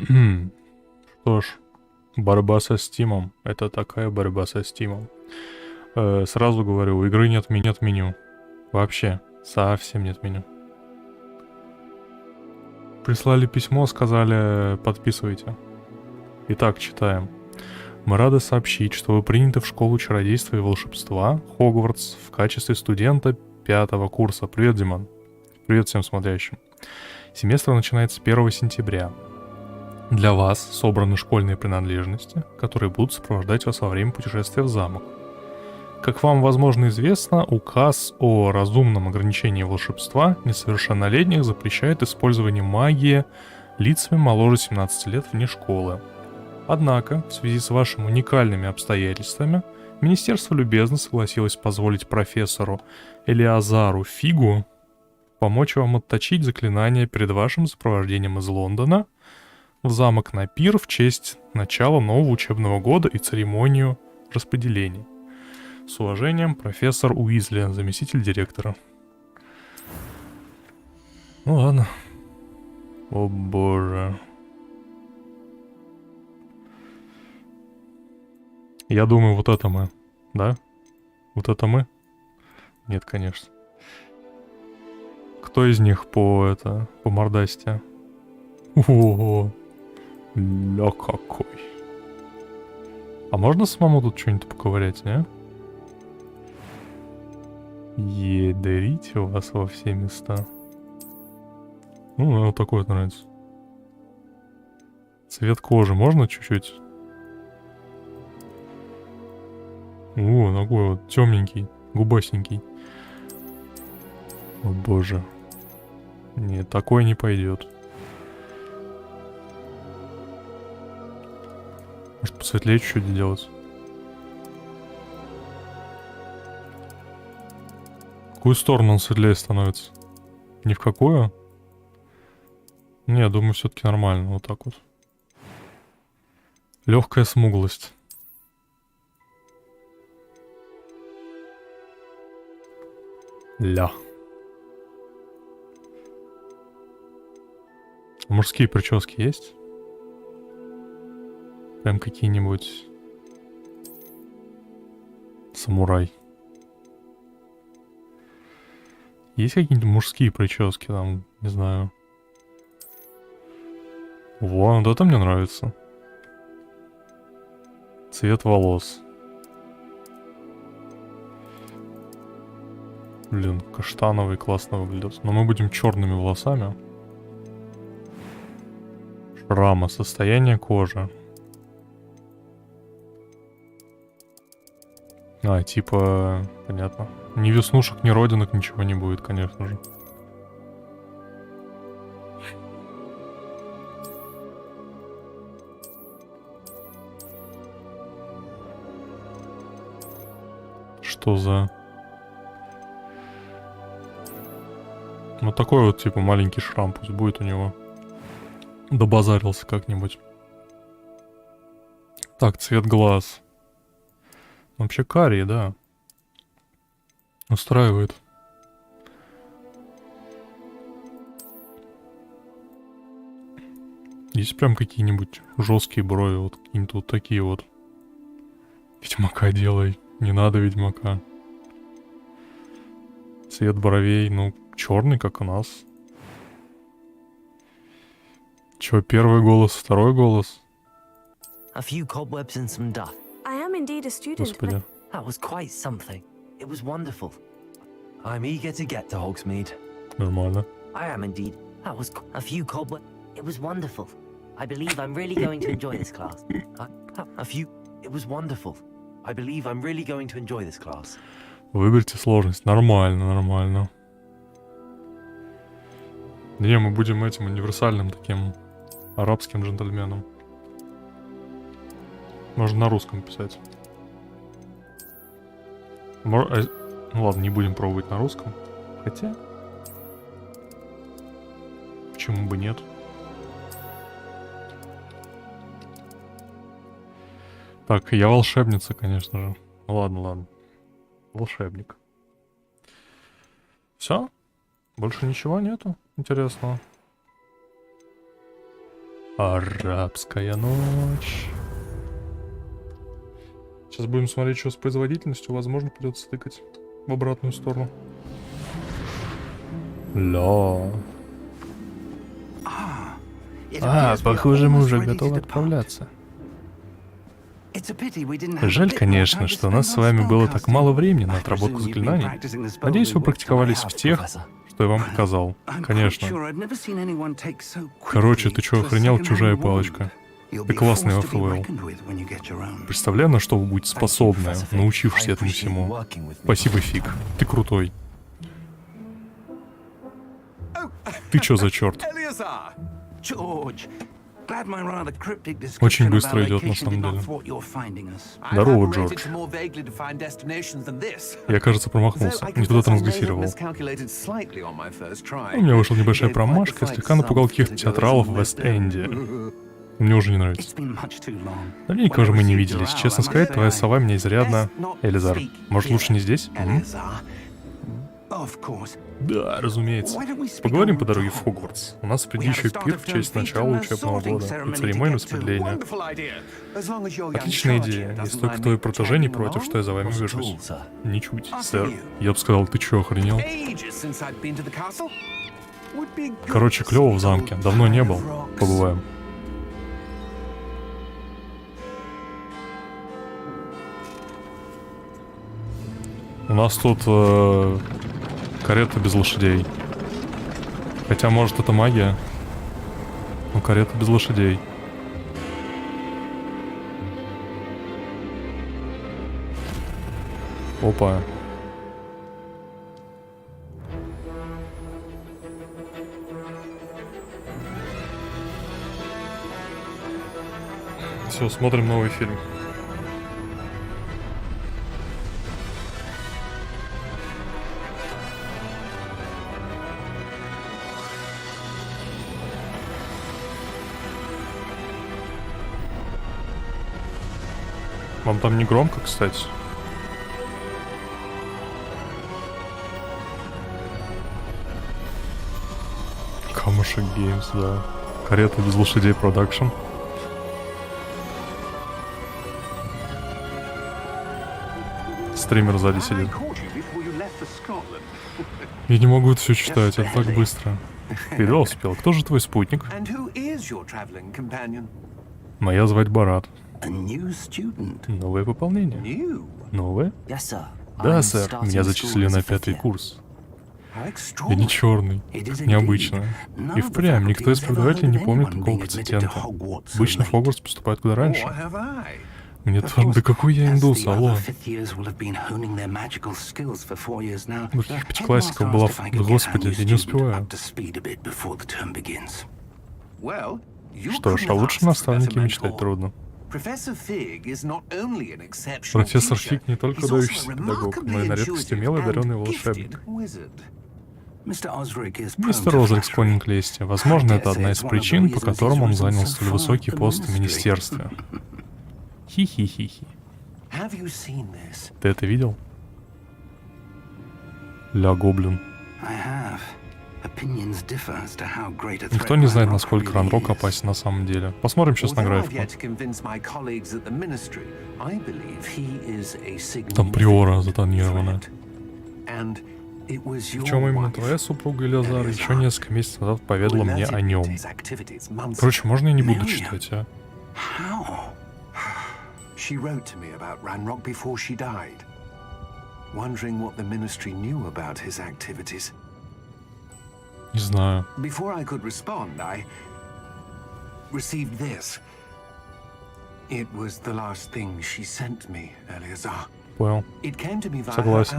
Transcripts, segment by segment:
Что ж, борьба со Стимом. Это такая борьба со Стимом. Сразу говорю, у игры нет меню. Вообще, совсем нет меню. Прислали письмо, сказали, подписывайте. Итак, читаем. Мы рады сообщить, что вы приняты в школу чародейства и волшебства Хогвартс в качестве студента 5-го курса. Привет, Диман. Привет всем смотрящим. Семестр начинается 1 сентября. Для вас собраны школьные принадлежности, которые будут сопровождать вас во время путешествия в замок. Как вам, возможно, известно, указ о разумном ограничении волшебства несовершеннолетних запрещает использование магии лицами моложе 17 лет вне школы. Однако, в связи с вашими уникальными обстоятельствами, Министерство любезно согласилось позволить профессору Элиазару Фигу помочь вам отточить заклинания перед вашим сопровождением из Лондона в замок на пир в честь начала нового учебного года и церемонию распределений. С уважением, профессор Уизли, заместитель директора. Ну ладно. О боже. Я думаю, вот это мы. Да? Вот это мы? Нет, конечно. Кто из них по мордасти? Ого. Ля какой. А можно самому тут что-нибудь поковырять, не? Ядрите вас во все места. Ну, мне вот такой вот нравится. Цвет кожи можно чуть-чуть? О, такой вот темненький, губастенький. О боже. Нет, такой не пойдет. Может, посветлее чуть-чуть сделать? В какую сторону он светлее становится? Ни в какую? Не, я думаю, все-таки нормально. Вот так вот. Легкая смуглость. Ля. Мужские прически есть? Прям какие-нибудь... Самурай. Есть какие-нибудь мужские прически там, не знаю. Во, вот это мне нравится. Цвет волос. Блин, каштановый классно выглядит. Но мы будем черными волосами. Шрамы, состояние кожи. А, типа, понятно. Ни веснушек, ни родинок, ничего не будет, конечно же. Что за... Вот такой вот, типа, маленький шрам пусть будет у него. Добазарился как-нибудь. Так, цвет глаз. Вообще карий, да. Устраивает. Есть прям какие-нибудь жесткие брови, вот какие-нибудь вот такие вот. Ведьмака делай. Не надо ведьмака. Цвет бровей, ну, черный, как у нас. Чё, первый голос, второй голос? A few cobwebs and some dust. I am indeed a student, Господи. but That was quite something. It was wonderful. I'm eager to get to Hogsmeade. Нормально. I am indeed. That was a few cobwebs. It was wonderful. I believe I'm really going to enjoy this class. A few. It was wonderful. I believe I'm really going to enjoy this class. Выберите сложность. Нормально, нормально. Не, мы будем этим универсальным таким арабским джентльменом. Можно на русском писать. Ну ладно, не будем пробовать на русском. Хотя... Почему бы нет? Так, я волшебница, конечно же. Ладно, ладно. Волшебник. Все? Больше ничего нету интересного? Арабская ночь. Сейчас будем смотреть, что с производительностью. Возможно, придется тыкать в обратную сторону. Ля. Похоже, мы уже готовы отправляться. Жаль, конечно, что у нас с вами было так мало времени на отработку заклинаний. Надеюсь, вы практиковались в тех, что я вам показал. Конечно. Короче, ты чё, охренел, чужая палочка? Ты классный в ФВЛ. Представляю, на что вы будете способны, научившись этому всему. Спасибо, Фиг. Ты крутой. Ты чё за черт? Очень быстро идет, на самом деле. Здорово, Джордж. Я, кажется, промахнулся. Не туда трансгрессировал. У меня вышла небольшая промашка, слегка напугал каких-то театралов в Вест-Энде. Мне уже не нравится. Давненько уже мы не виделись. Честно сказать, твоя сова меня изрядно... Элизар, может, лучше не здесь? Да, разумеется. Поговорим по дороге в Хогвартс. У нас впереди еще пир в честь начала учебного года и церемонию распределения. Отличная идея. Если только твой протеже не против, что я за вами вяжусь. Ничуть, сэр. Я бы сказал, ты чё, охренел? Короче, клёво в замке. Давно не был. Побываем. У нас тут карета без лошадей. Хотя, может, это магия. Но карета без лошадей. Опа. Все, смотрим новый фильм. Вам там не громко, кстати? Камушек Геймс, да. Карета без лошадей продакшн. Стример сзади сидит. Я не могу это все читать, это так быстро. Ты едва успел. Кто же твой спутник? Моя звать Барат. Новое пополнение. Новое? Да, сэр. Меня зачислили на 5-й курс. Я не черный. Необычно. И впрямь никто из преподавателей не помнит такого прецедента. Обычно в Хогвартс поступают куда раньше. Мне тоже... Да какой я индус, алло. Каких пятиклассников была... Господи, я не успеваю. Что ж, а лучше наставники мечтать трудно. Профессор Фиг не только дающийся педагог, но и на редкость умелый одаренный волшебник. Мистер Озрик склонен к лести. Возможно, это одна из причин, по которым он занял столь высокий пост в министерстве. Хи-хи-хи-хи. Ты это видел? Ля, гоблин. Никто не знает, насколько Ранрок опасен на самом деле. Посмотрим сейчас на графику. Там приора затонирована. Причем именно твоя супруга Элизар еще несколько месяцев назад поведала мне о нем. Короче, можно я не буду читать, а? Не знаю. Понял. Согласен.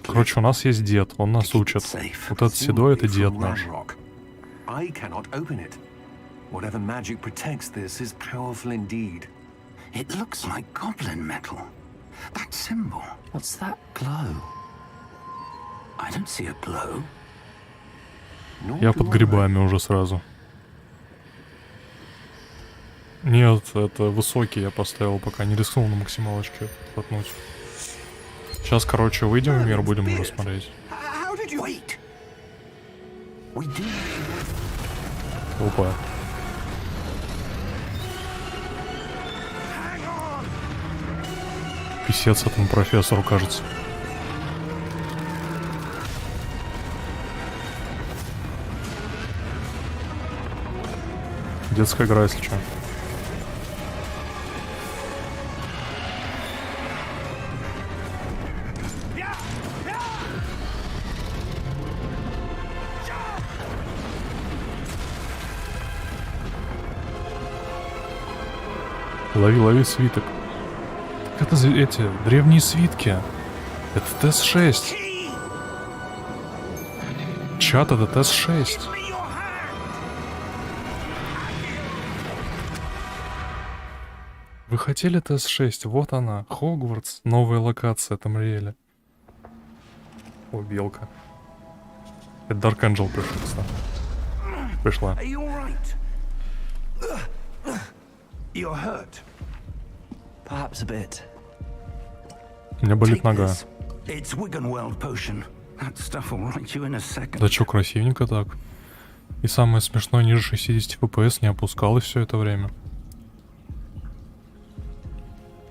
Короче, у нас есть дед, он нас учит. Вот этот седой — это дед наш. That symbol. What's that glow? I don't see a glow. Я под грибами уже сразу. Нет, это высокий я поставил, пока не рискнул на максималочке хватнуть. Сейчас, короче, выйдем в мир, будем уже смотреть. Опа. Писец этому профессору, кажется. Детская игра, если что. Лови свиток. Так это эти древние свитки. Это ТС-6. Чат, это ТС-6. Вы хотели ТС-6? Вот она. Хогвартс. Новая локация. Там реально. О, белка. Это Dark Angel пришла. У меня болит нога. Да чё, красивенько так. И самое смешное, ниже 60 FPS не опускалось все это время.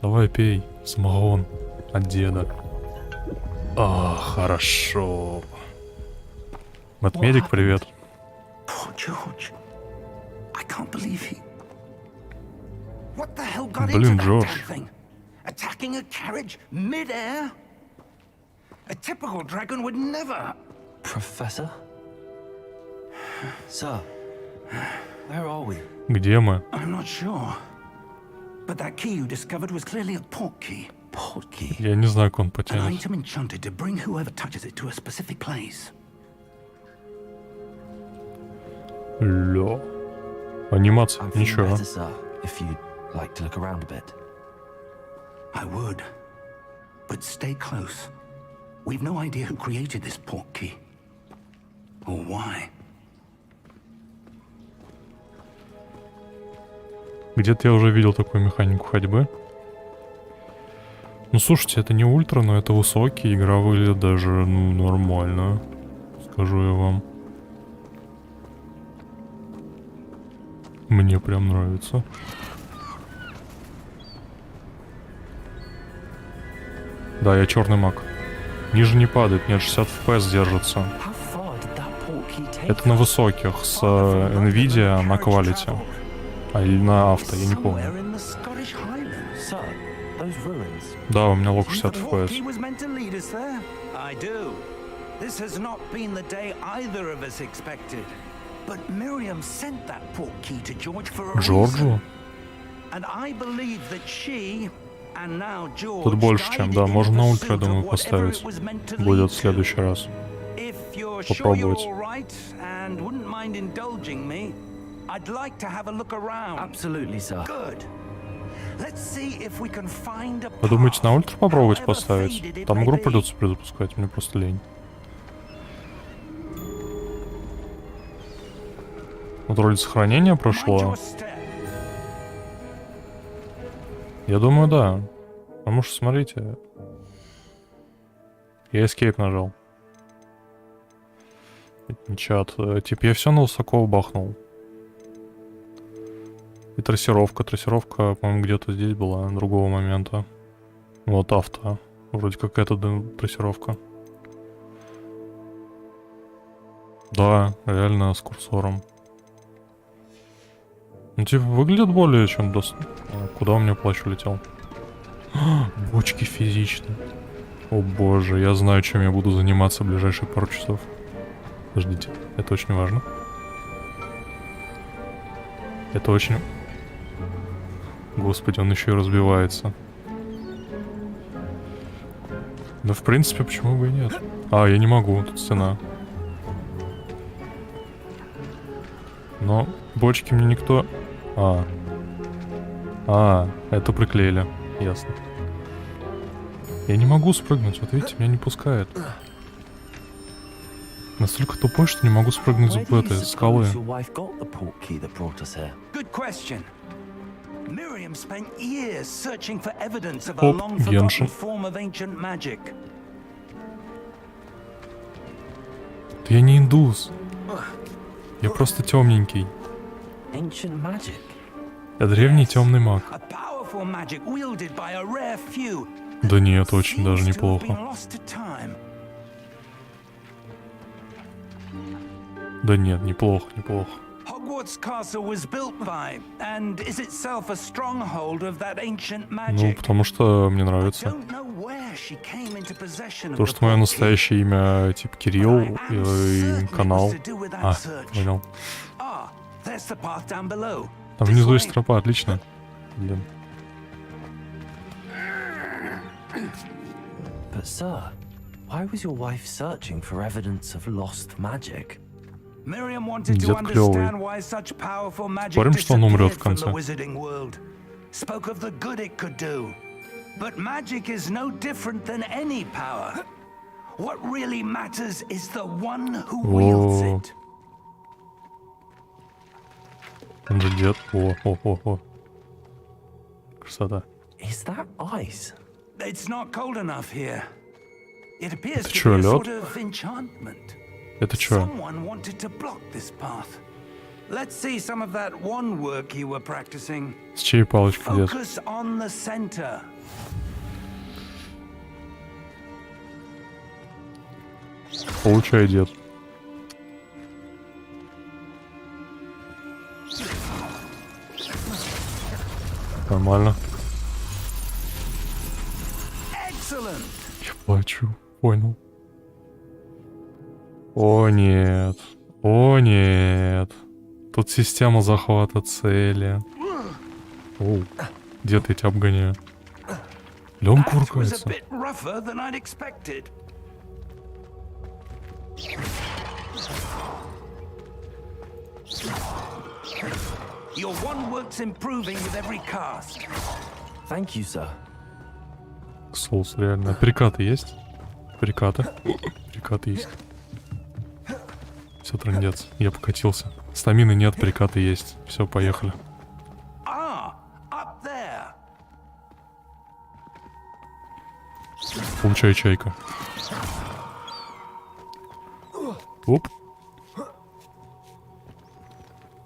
Давай пей, самогон от деда. А, хорошо. Матмедик, привет. Блин, Джордж. Attacking a carriage mid-air? A typical dragon would never. Professor? Sir, where are we? Где мы? I'm not sure. But that key you discovered was clearly a port key. Port key? Я не знаю, как он An потянет. item enchanted to bring whoever touches it to a specific place. Ля. Анимация, I'm feeling ничего. better, sir, if you'd like to look around a bit. I would. But stay close. We've no idea who created this port key. Or why. Где-то я уже видел такую механику ходьбы. Ну, слушайте, это не ультра, но это высокий. Игра выглядит даже, ну, нормально. Скажу я вам. Мне прям нравится. Да, я черный маг. Ниже не падает, нет, 60 FPS держится. How far did that port key take? Это на высоких, с Nvidia на quality. А или на авто, я не помню. Somewhere in the Scottish Highlands. Sir, those ruins. Да, у меня лог You 60 know the port key FPS. was meant to lead us there? I do. This has not been the day either of us expected. But Miriam sent that port key to George for a Джорджу? reason. And I believe that she and now George Тут больше, чем, да. guided in Можно the на ультра, я pursuit думаю, of whatever поставить. it was meant to Будет lead в следующий раз. If you're sure you're Попробовать. all right and wouldn't mind indulging me, I'd like to have a look around. Absolutely, sir. Good. Let's see if we can find a Вы думаете, на ультра попробовать however faded поставить? it Там may игру be. придется предупускать, мне просто лень. Вот вроде сохранение Mind прошло. your step. Я думаю, да. Потому что, смотрите. Я Escape нажал. Это не чат. Типа я все на высоко бахнул. И трассировка. Трассировка, по-моему, где-то здесь была, другого момента. Вот авто. Вроде как эта трассировка. Да, реально с курсором. Ну, типа, выглядит более чем доступно. Куда у меня плащ улетел? Бочки физичные. О боже, я знаю, чем я буду заниматься в ближайшие пару часов. Подождите, это очень важно. Это очень... Господи, он еще и разбивается. Да, в принципе, почему бы и нет? А, я не могу, тут стена. Но бочки мне никто... это приклеили. Ясно. Я не могу спрыгнуть, вот видите, меня не пускает. Настолько тупой, что не могу спрыгнуть с этой скалы. Your wife got the port key that brought us here. Good question. Miriam spent years searching for evidence of a Оп, long Геншин. forgotten form of ancient magic. Да я не индус. Я просто темненький. Ancient magic. Я древний темный маг. A powerful magic wielded by a rare few. Да нет, очень даже Seems to have неплохо. been lost to time. Да нет, неплохо, неплохо. Hogwarts Castle was built by, and is itself a stronghold of that ancient Ну, magic. потому что мне нравится. Don't know where she came into possession of То, the что мое portkey, настоящее имя типа Кирилл but I am и certain it канал. was to do with that А, search. понял. Ah, there's the path down below. Там This внизу way. есть тропа, отлично. Блин. But sir, why was your wife searching for evidence of lost magic? Miriam wanted to Дед клёвый. understand why such powerful magic Спорим, что он умрет в disappeared from the конце? wizarding world. Spoke of the good it could do. But magic is no different than any power. What really matters is the one who wields О. it. Он же дед. О. Красота. Is that ice? It's not cold enough here. It appears Это to чё, be a лёд? sort of enchantment. Это чё? Someone wanted to block this path. Let's see some of that one work you were practicing. С чьей палочкой, дед? Focus on the center. Получай, дед. Нормально. Excellent. Я плачу. Понял. О нет. О нет. Тут система захвата цели. Оу. Дед, я тебя обгоняю. Ля, он That was a кувыркается. bit rougher than I'd expected. Your one work's improving with every cast. Thank you, sir. Соус, реально. Перекаты есть? Перекаты. Перекаты есть. Все, трындец. Я покатился. Стамины нет, перекаты есть. Все, поехали. Ah, up there. Получай, чайка. Оп.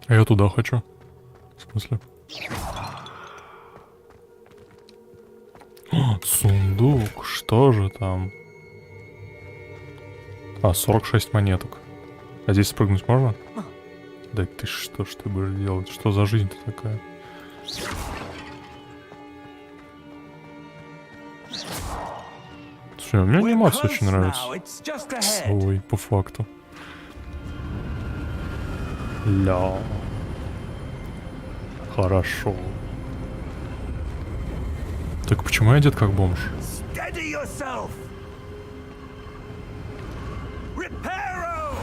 А я туда хочу. В смысле? О, сундук. Что же там? А, 46 монеток. А здесь спрыгнуть можно? Да ты что ж ты будешь делать? Что за жизнь-то такая? Слушай, мне We're анимация close очень now. нравится. It's just ahead. Ой, по факту. Ля. Хорошо. Так почему я одет как бомж? Steady yourself. Reparo.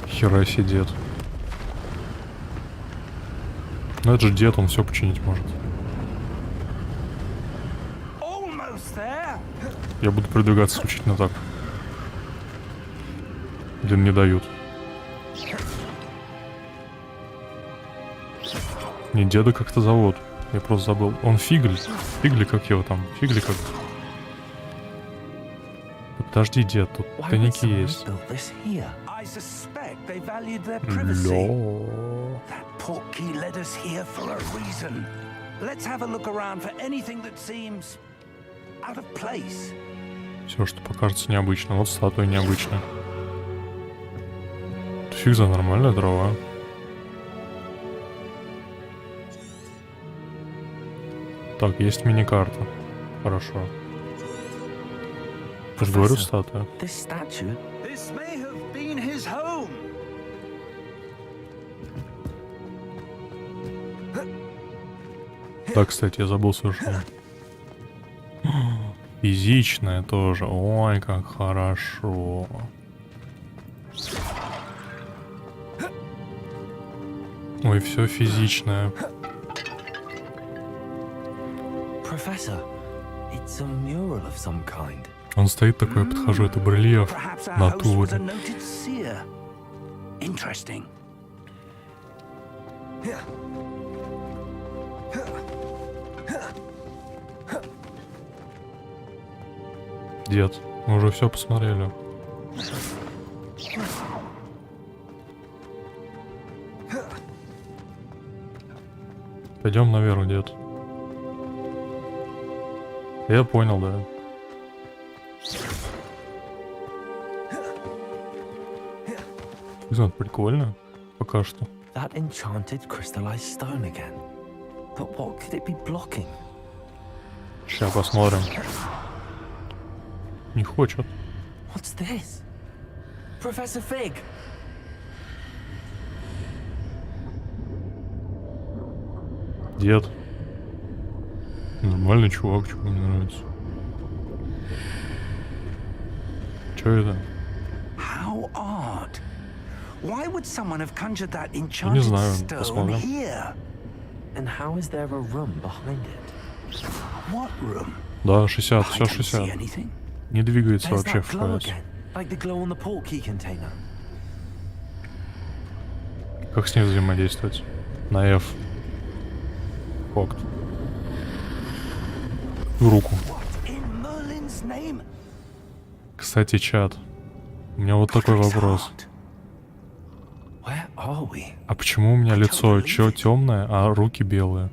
Хера себе дед. Ну это же дед, он все починить может. Almost there. Я буду продвигаться исключительно так. Блин, не дают. Не, деда как-то зовут. Я просто забыл. Он Фигль. Фигли, как его там? Фигли как? Да подожди, дед, тут Why would тайники someone есть. build this here? I suspect they valued their privacy. Ля. That portkey led us here for a reason. Let's have a look around for anything that seems out of place. Все, что покажется необычным. Вот статуя необычная. Фиг за нормальная трава. Так, есть мини-карта. Хорошо. Я же говорю, статуя. This statue? This may have been his home. Так, кстати, я забыл совершенно. Физичная тоже. Ой, как хорошо. Ой, все физичное. Professor, it's a mural of some kind. Он стоит такой, я подхожу, это барельеф. Perhaps our host was a Натуре. noted seer. Interesting. Дед, мы уже все посмотрели. Пойдем наверх, дед. Я понял, да. Не знаю, прикольно. Пока что. That enchanted crystallized stone again. But what could it be blocking? Сейчас посмотрим. Не хочет. What's this? Professor Fig! Дед. Нормальный чувак, чего мне нравится. Чё это? How odd. Why would someone have conjured that Не enchanted знаю, stone посмотрим. here? And how is there a room behind it? What room? Да, 60, I все don't see 60. anything. Не двигается There's вообще that в glow ФС. again, like the glow on the portkey container. Как с ней взаимодействовать? На F. Факт. В руку. What in Merlin's name? Кстати, чат. У меня вот такой вопрос. Where are we? А почему у меня лицо чё темное, а руки белые?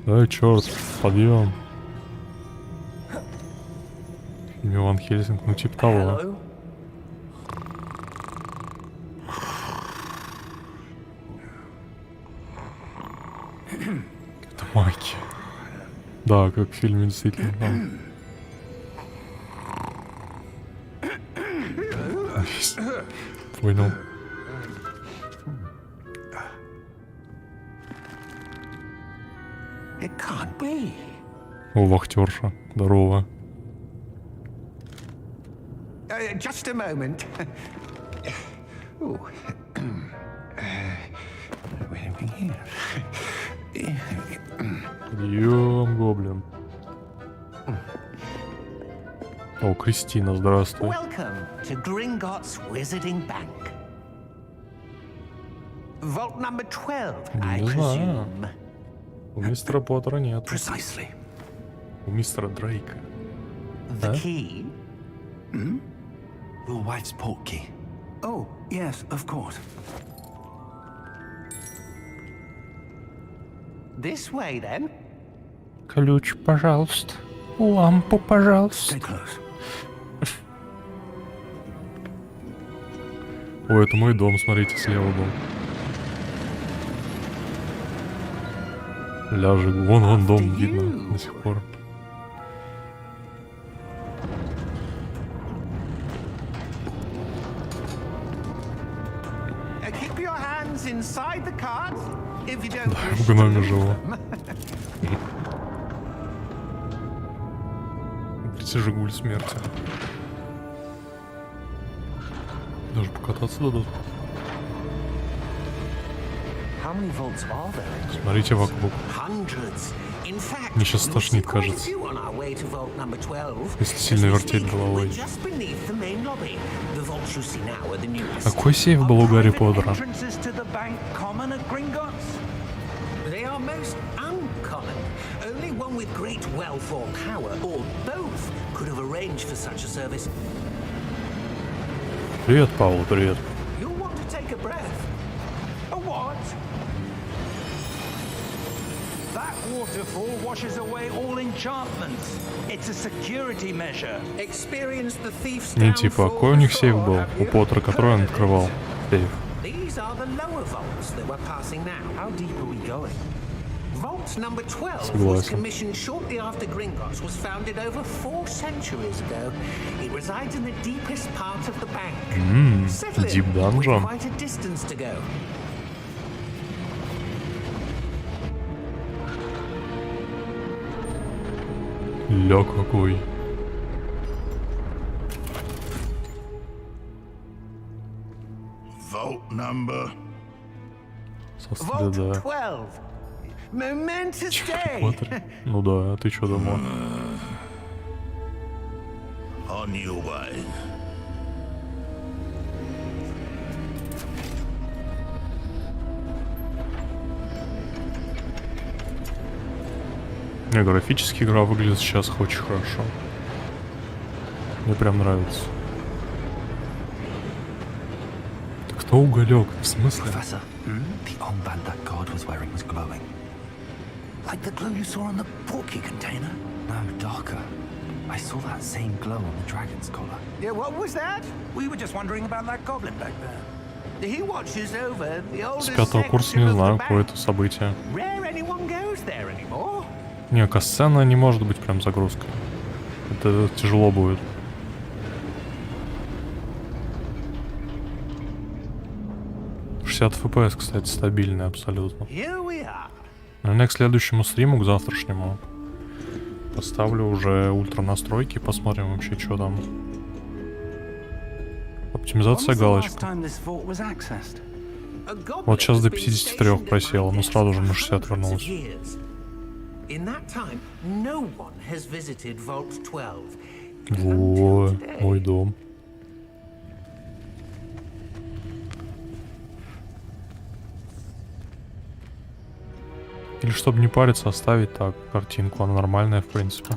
Эй, черт, подъем. Иван Хельсинг, ну типа того. Hello? Это магия. Да, как в фильме действительно. Там. Понял. It can't be. О, вахтерша. Здорово. Just a moment. Ooh. Where are we here? Подъем, гоблин. О, Кристина, здравствуй. Welcome to Gringotts Wizarding Bank. Vault number 12, I Не знаю. presume. У мистера Поттера нет. Precisely. У мистера Дрейка. The Huh? key? Your wife's portkey. Oh, yes, of course. This way, then. Ключ, пожалуйста. Лампу, пожалуйста. Stay close. О, это мой дом, смотрите, слева был. Ляжек, вон дом видно до сих пор. Keep your hands inside the cart if you don't wish В to гноме lose живу. them. Видите, Жигуль смерти. Даже покататься дадут. How many vaults are there? Смотрите вокруг. Hundreds. In fact, Мне сейчас you'll тошнит, see quite a кажется. few on our way to vault number 12. Если As сильно we вертеть speak, головой. we're just beneath the main lobby. The vaults you see now are the newest. Какой сейф был у Гарри Private Поттера? entrances to the bank common at Gringotts? They are most uncommon. Only one with great wealth or power, or both, could have arranged for such a service. Привет, Павел, привет. You'll want to take a breath. A what? That waterfall washes away all enchantments. It's a security measure. Experience the thief's Не типа, какой у них сейф downfall, был have у you? Поттера, который он открывал? Сейф. These are the lower vaults that we're passing now. How deep are we going? Vault number 12 was Согласен. commissioned shortly after Gringotts was founded over 4 centuries ago. It resides in the deepest part of the bank. Settle in. deep dungeon. We've quite a distance to go. Ля какой. Vault number. Со Vault следа. 12. Momentous day. Поттер. Ну да, а ты что думал? On your way. Не, графически игра выглядит сейчас очень хорошо. Мне прям нравится. Это кто уголек? В смысле? Professor, the armband that guard was wearing was glowing. Like the glow you saw on the porky container? No, darker. I saw that same glow on the dragon's collar. Yeah, what was that? We were just wondering about that goblin back there. He watches over the С oldest 5-го курса section не of the знаю, bank. какое это событие. Rare anyone goes there anymore. Не, касцена не может быть прям загрузкой. Это тяжело будет. FPS, кстати, стабильный абсолютно. Here we are. Наверное, к следующему стриму, к завтрашнему, поставлю уже ультра настройки, посмотрим вообще, что там. Оптимизация галочка. Вот сейчас до 53 просела, но сразу же на 60 вернулась. Во, мой дом. Или чтобы не париться, оставить так картинку, она нормальная в принципе.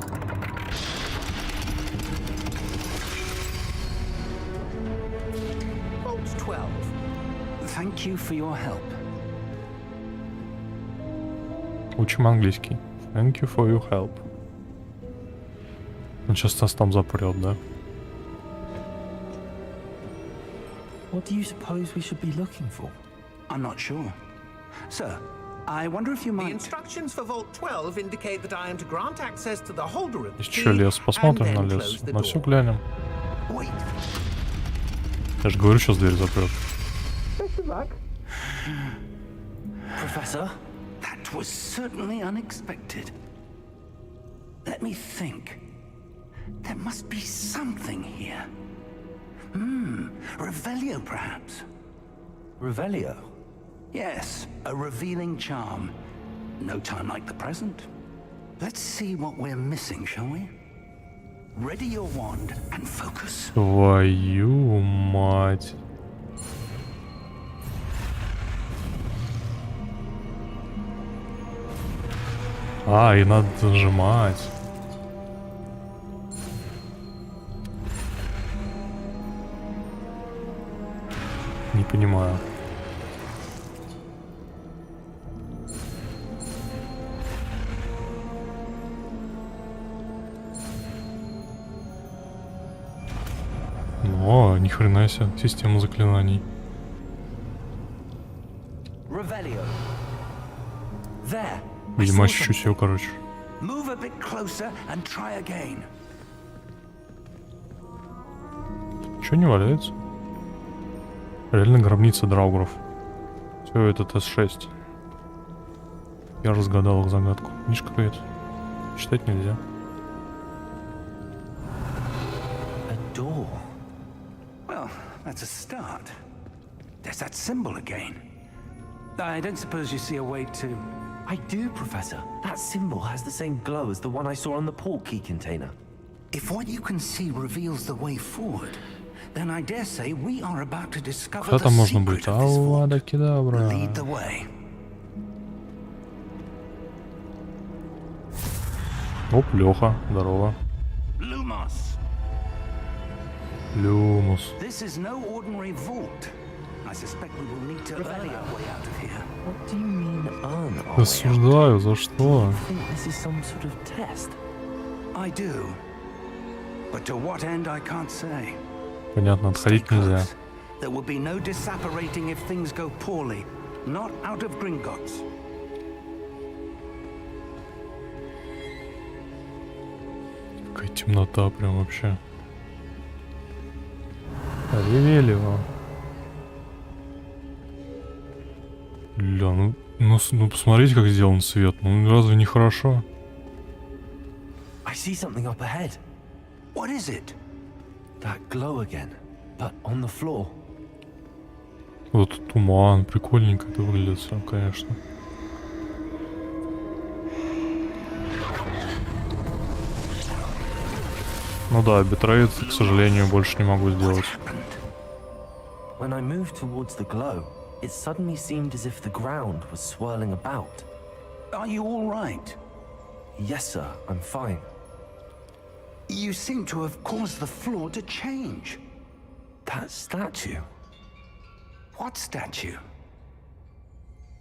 Thank you for your help. Учим английский. Thank you for your help. Он сейчас нас там запрет, да? What do you suppose we should be looking for? I'm not sure. Sir, I wonder if you The might... instructions for Vault 12 indicate that I am to grant access to the holder of the Есть еще key лес. Посмотрим and на then лес. close the На все door. глянем. Wait. Я же говорю, сейчас дверь запрет. Professor? That was certainly unexpected. Let me think. There must be something here. Revelio, perhaps. Revelio? Yes, a revealing charm. No time like the present. Let's see what we're missing, shall we? Ready your wand and focus. Твою мать. А, и надо нажимать. Не понимаю. О, ни хрена себе, система заклинаний. Revelio. There. Видимо, ощущу ее, короче. Move a bit closer and try again. Че не валяется? Реально гробница драугров. Все, это С6. Я разгадал их загадку. Видишь, какая-то. Читать нельзя. A door. Well, that's a start. There's that symbol again. I don't suppose you see a way to... I do, Professor. That symbol has the same glow as the one I saw on the portkey container. If what you can see reveals the way forward, then I dare say we are about to discover Куда the там можно secret быть? of this vault. Авада кедавра. Lead the way. Оп, Леха, здорово. Lumos. Люмус. This is no ordinary vault. I suspect we will need to earn our way out of here. What do you mean, earn our way out? Осуждаю, за что? I think this is some sort of test. I do. But to what end I can't say. Понятно, отходить нельзя. There will be no disapparating if things go poorly. Not out of Gringotts. Какая темнота прям вообще. Ревели его. Ля, ну посмотрите, как сделан свет. Ну разве не хорошо? I see something up ahead. What is it? That glow again, but on the floor. Вот туман, прикольненько это выглядит все, конечно. Ну да, битрейт, к сожалению, больше не могу сделать. When I moved towards the glow, it suddenly seemed as if the ground was swirling about. Are you all right? Yes, sir. I'm fine. You seem to have caused the floor to change. That statue. What statue?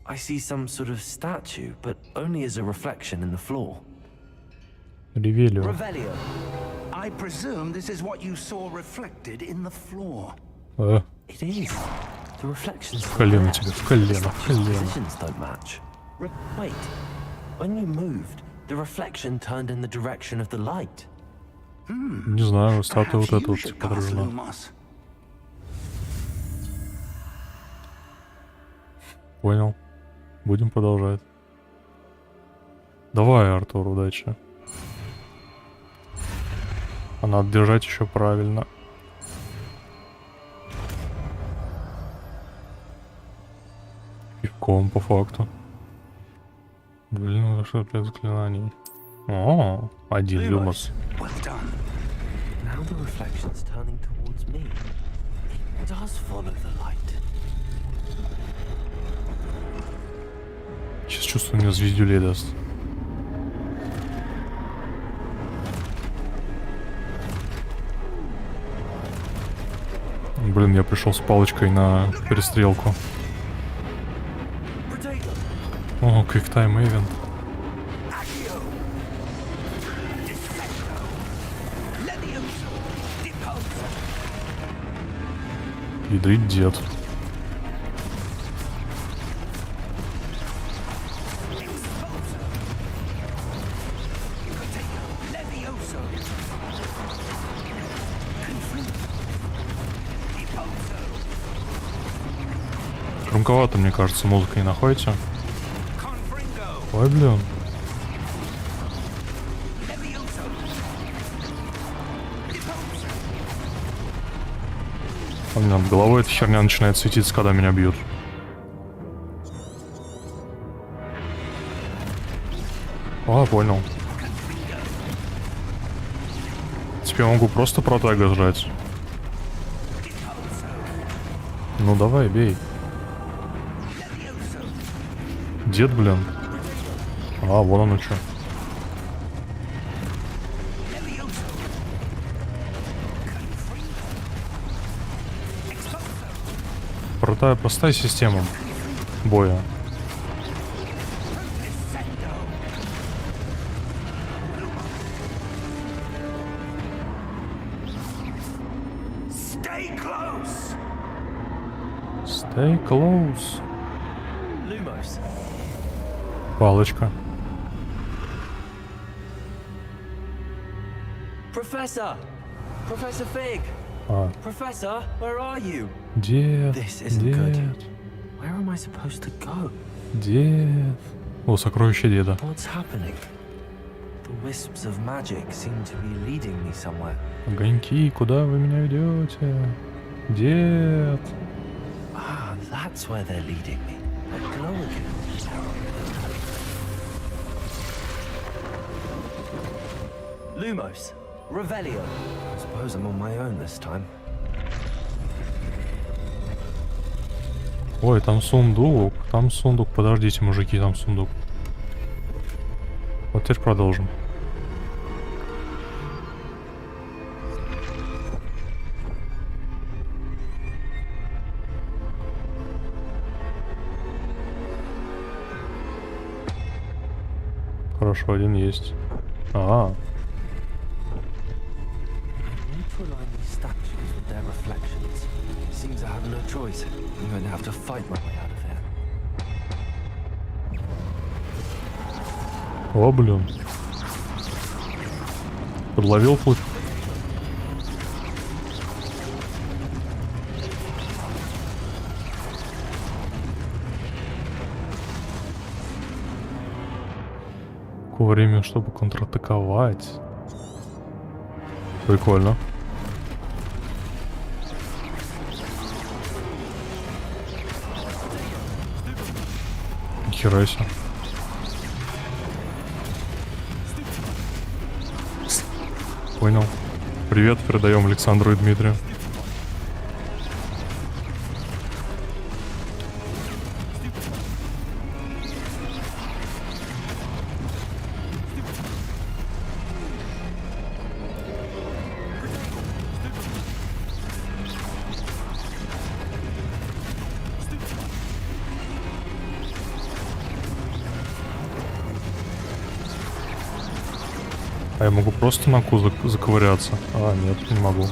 I see some sort of statue, but only as a reflection in the floor. Ревелио. Revelio. I presume this is what you saw reflected in the floor. It is. The reflections. В колено тебе, в колено, в колено. Positions don't match. Wait. When you moved, the reflection turned in the direction of the light. Не знаю, статуя вот Perhaps эта you вот should типа cast должна. Lumos. Понял. Будем продолжать. Давай, Артур, удачи. А надо держать еще правильно. Пивком по факту. Блин, что для заклинаний. О, один люмос. Well done. Now the reflection's turning towards me. It does follow the light. Сейчас чувствую, мне звездюлей даст. Блин, я пришел с палочкой на перестрелку. О, квиктайм эвент. Ядрить дед. Громковато, мне кажется, музыка, не находите? Ой, блин. У меня над головой эта херня начинает светиться, когда меня бьют. А, понял. Теперь я могу просто протага жрать. Ну давай, бей. Дед, блин. А, вон оно что. Простая система боя. Stay close. Stay close. Lumos. Палочка. Professor! Professor Fig! А, Professor, where are you? дед, This isn't good. дед, Where am I supposed to go? дед. О, сокровище деда. What's happening? The wisps of magic seem to be leading me somewhere. Огоньки, куда вы меня ведете? Дед. Ah, that's where they're leading me. A glow again. Lumos. Revelio. Suppose I'm on my own this time. Ой, там сундук. Там сундук. Подождите, мужики, там сундук. Вот теперь продолжим. Хорошо, один есть. А, Neutralize these statues with their reflections. Seems I have no choice. I'm going to have to fight my way out of here. о, блин. Подловил путь. Время, чтобы контратаковать. Прикольно. Нихера себе. Понял. Привет, передаем Александру и Дмитрию. А я могу просто на Q заковыряться? А, нет, не могу.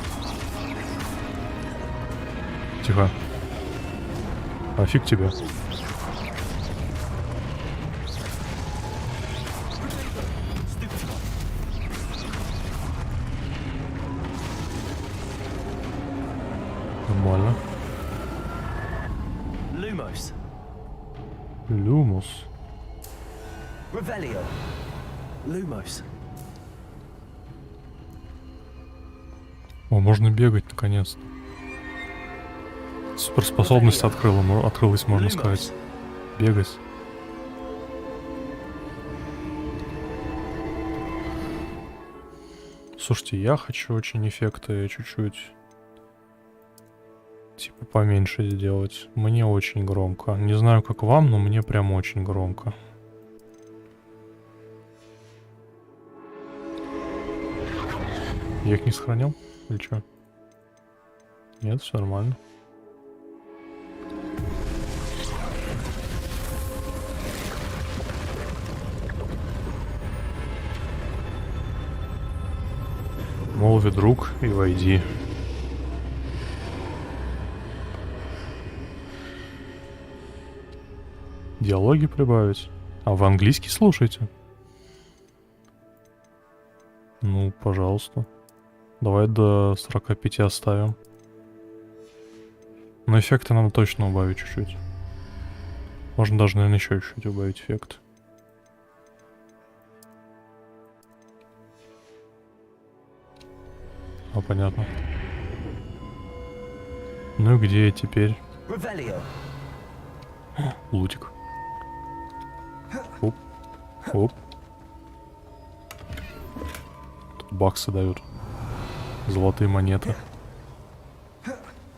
Тихо. А фиг тебя. Нормально. Lumos. Люмус. Revelio. Lumos. О, можно бегать наконец-то. Суперспособность открылась, можно сказать. Бегать. Слушайте, я хочу очень эффекты чуть-чуть типа поменьше сделать. Мне очень громко. Не знаю, как вам, но мне прям очень громко. Я их не сохранил? Или что? Нет, все нормально. Молви, друг, и войди. Диалоги прибавить? А вы английский слушаете? Ну, пожалуйста. Давай до 45 оставим. Но эффекты надо точно убавить чуть-чуть. Можно даже, наверное, еще чуть-чуть убавить эффект. А, понятно. Ну и где я теперь? Лутик. Оп. Оп. Тут баксы дают. Золотые монеты.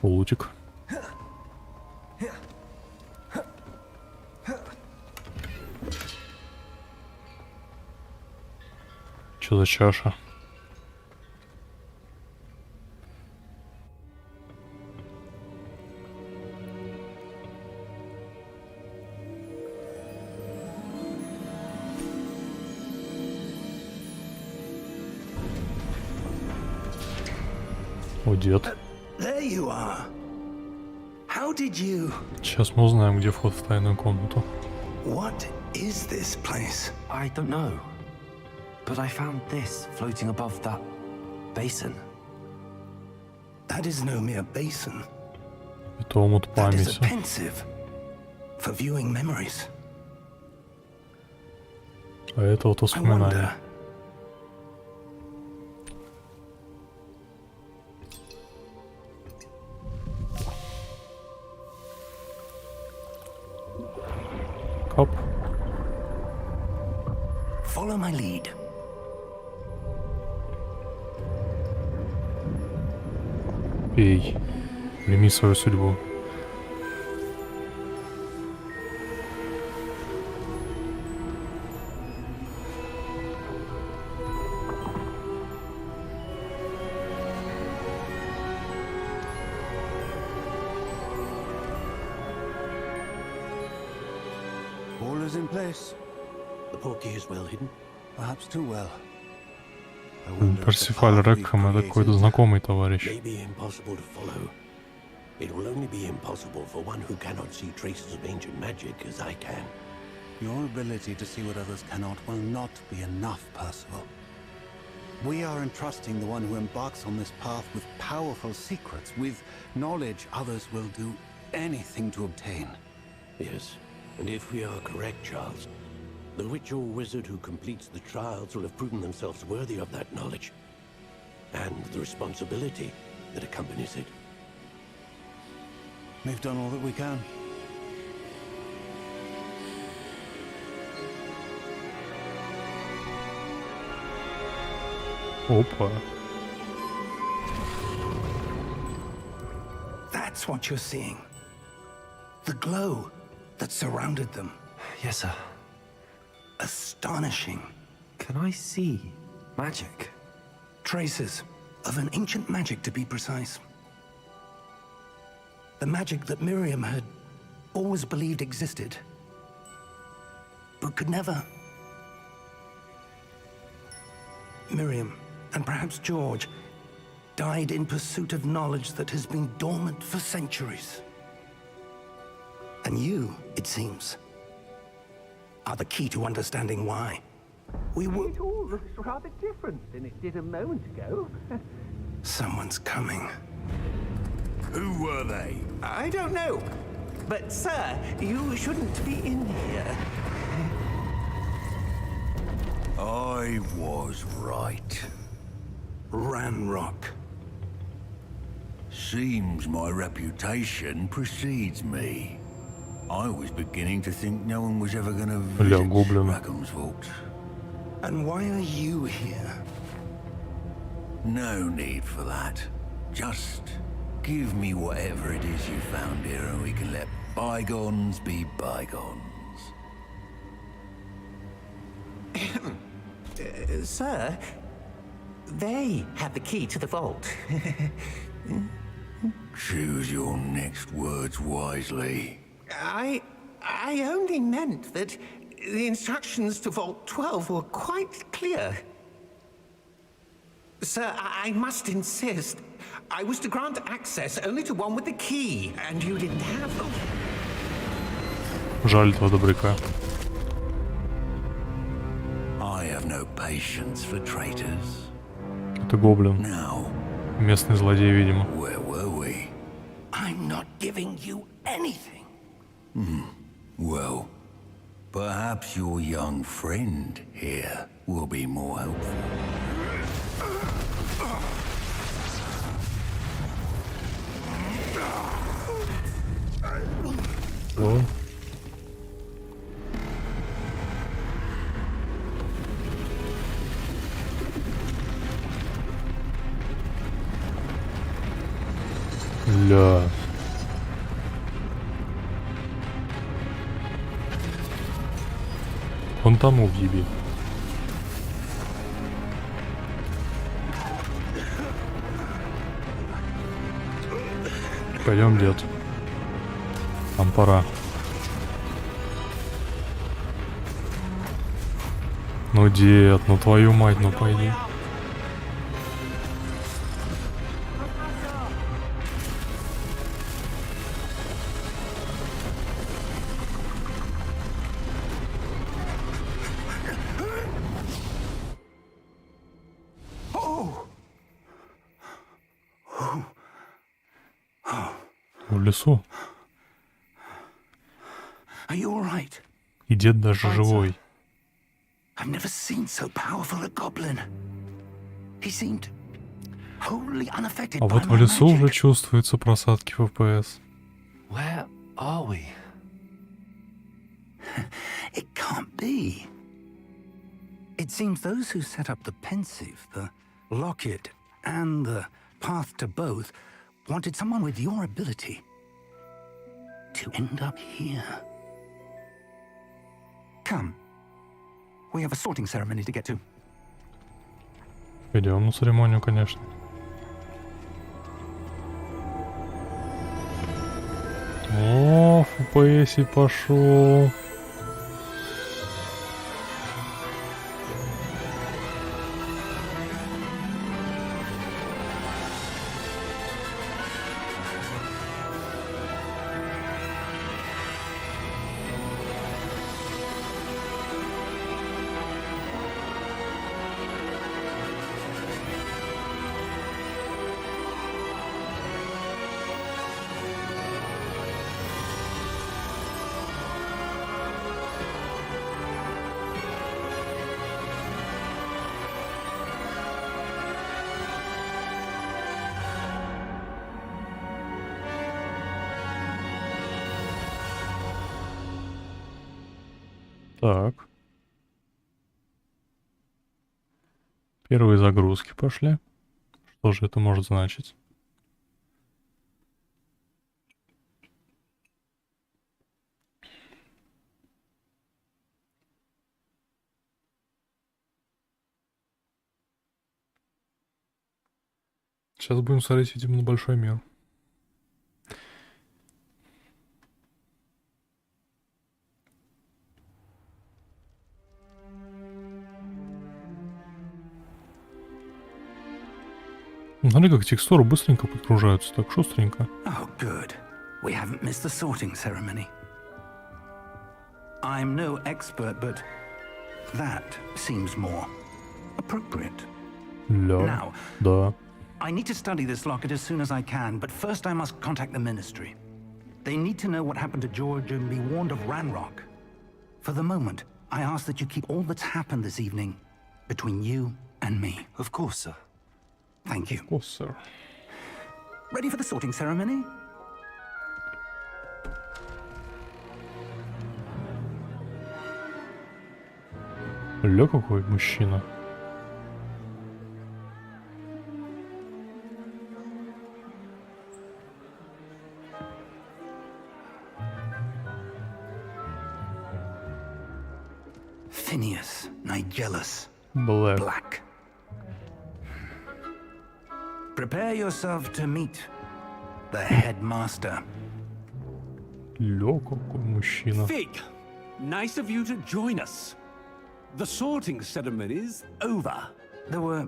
Лутик. Что за чаша? О, дед. There you are. How did you... Сейчас мы узнаем, где вход в тайную комнату. What is this place? I don't know. But I found this floating above that basin. That is no mere basin. Это омут That is a памяти. pensive for viewing memories. А это вот I воспоминания. wonder... Кап. Follow my lead. Пей. Прими свою судьбу. All is in place. The portkey is well hidden. Perhaps too well. I wonder if the Персифаль path we've Рекхэм — это какой-то created знакомый товарищ. May be impossible to follow. It will only be impossible for one who cannot see traces of ancient magic as I can. Your ability to see what others cannot will not be enough, Percival. We are entrusting the one who embarks on this path with powerful secrets, with knowledge others will do anything to obtain. Yes, and if we are correct, Charles, the witch or wizard who completes the trials will have proven themselves worthy of that knowledge, and the responsibility that accompanies it. We've done all that we can. Опа. That's what you're seeing. The glow that surrounded them. Yes, sir. Astonishing. Can I see magic? Traces of an ancient magic, to be precise. The magic that Miriam had always believed existed, but could never Miriam, and perhaps George, died in pursuit of knowledge that has been dormant for centuries. And you, it seems, are the key to understanding why. We will... It all looks rather different than it did a moment ago. Someone's coming. Who were they? I don't know. But, sir, you shouldn't be in here. I was right. Ranrock. Seems my reputation precedes me. I was beginning to think no one was ever gonna visit гоблин. Rackham's vault. And why are you here? No need for that. Just give me whatever it is you found here and we can let bygones be bygones. Sir, they have the key to the vault. Choose your next words wisely. I only meant that the instructions to Vault 12 were quite clear. Sir, I must insist. I was to grant access only to one with the key, and you didn't have them. Жаль этого добряка. I have no patience for traitors. Это гоблин. Now, Местный злодей, видимо. where were we? I'm not giving you anything. Well, perhaps your young friend here will be more helpful. О. Ля. Он тому въеби. Пойдем, дед. Нам пора. Ну, дед, ну твою мать, ну пойди. В лесу. Are you all right? И дед даже живой. I've never seen so powerful a goblin. He seemed wholly unaffected А by вот в my лесу уже magic. чувствуются просадки FPS. Where are we? It can't be. It seems those who set up the pensive, the locket, and the path to both wanted someone with your ability to end up here. Come. We have a sorting ceremony to get to. Идем на церемонию, конечно. О, FPS пошел. Так. Первые загрузки пошли. Что же это может значить? Сейчас будем смотреть, видимо, на большой мир. Смотри, как текстуры быстренько подгружаются, так шустренько. Oh, good. We haven't missed the sorting ceremony. I'm no expert, but that seems more appropriate. Ля. Now, Да. I need to study this locket as soon as I can, but first I must contact the Ministry. They need to know what happened to George and be warned of Ranrock. For the moment, I ask that you keep all that's happened this evening between you and me. Of course, sir. Thank you. О, сэр. Ready for the sorting ceremony? Ля, какой мужчина. Phineas Nigellus Блэк. Black. Prepare yourself to meet the headmaster. Ля, какой мужчина. Fig, nice of you to join us. The sorting ceremony's over. There were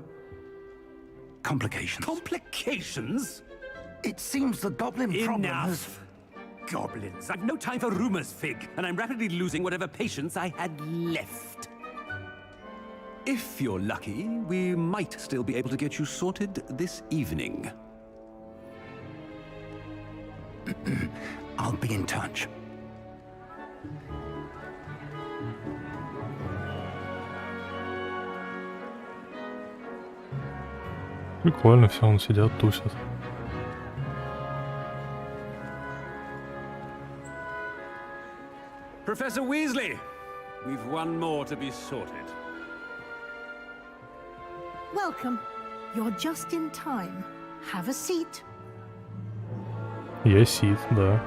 complications. Complications? It seems the goblin problem has... Enough. Goblins. I've no time for rumors, Fig, and I'm rapidly losing whatever patience I had left. If you're lucky, we might still be able to get you sorted this evening. I'll be in touch. Прикольно, все, он сидят, тусят. Professor Weasley, we've one more to be sorted. Welcome. You're just in time. Have a seat. Я Сид, да.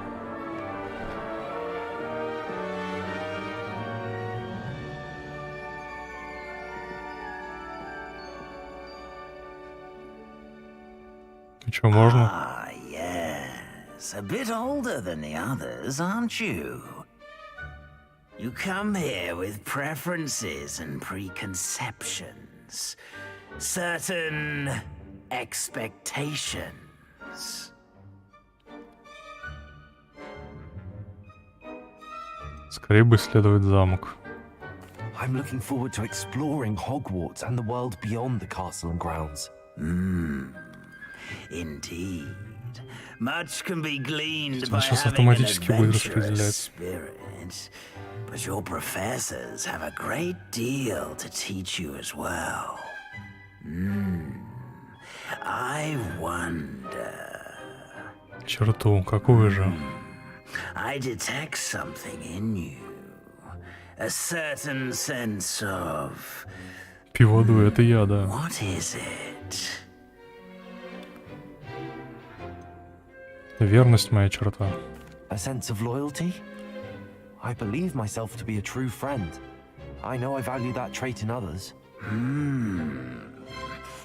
И чё, можно? Ah, yes. A bit older than the others, aren't you? You come here with preferences and preconceptions. Certain expectations. Скорее бы исследовать замок. I'm looking forward to exploring Hogwarts and the world beyond the castle and grounds. Indeed. Much can be gleaned by Сейчас having an автоматически будет adventurous распределяться. spirit. But your professors have a great deal to teach you as well. I wonder. Черту, какую же? I detect something in you. A certain sense of... Пиводу, это я, да. What is it? Верность моя черта. A sense of loyalty? I believe myself to be a true friend. I know I value that trait in others.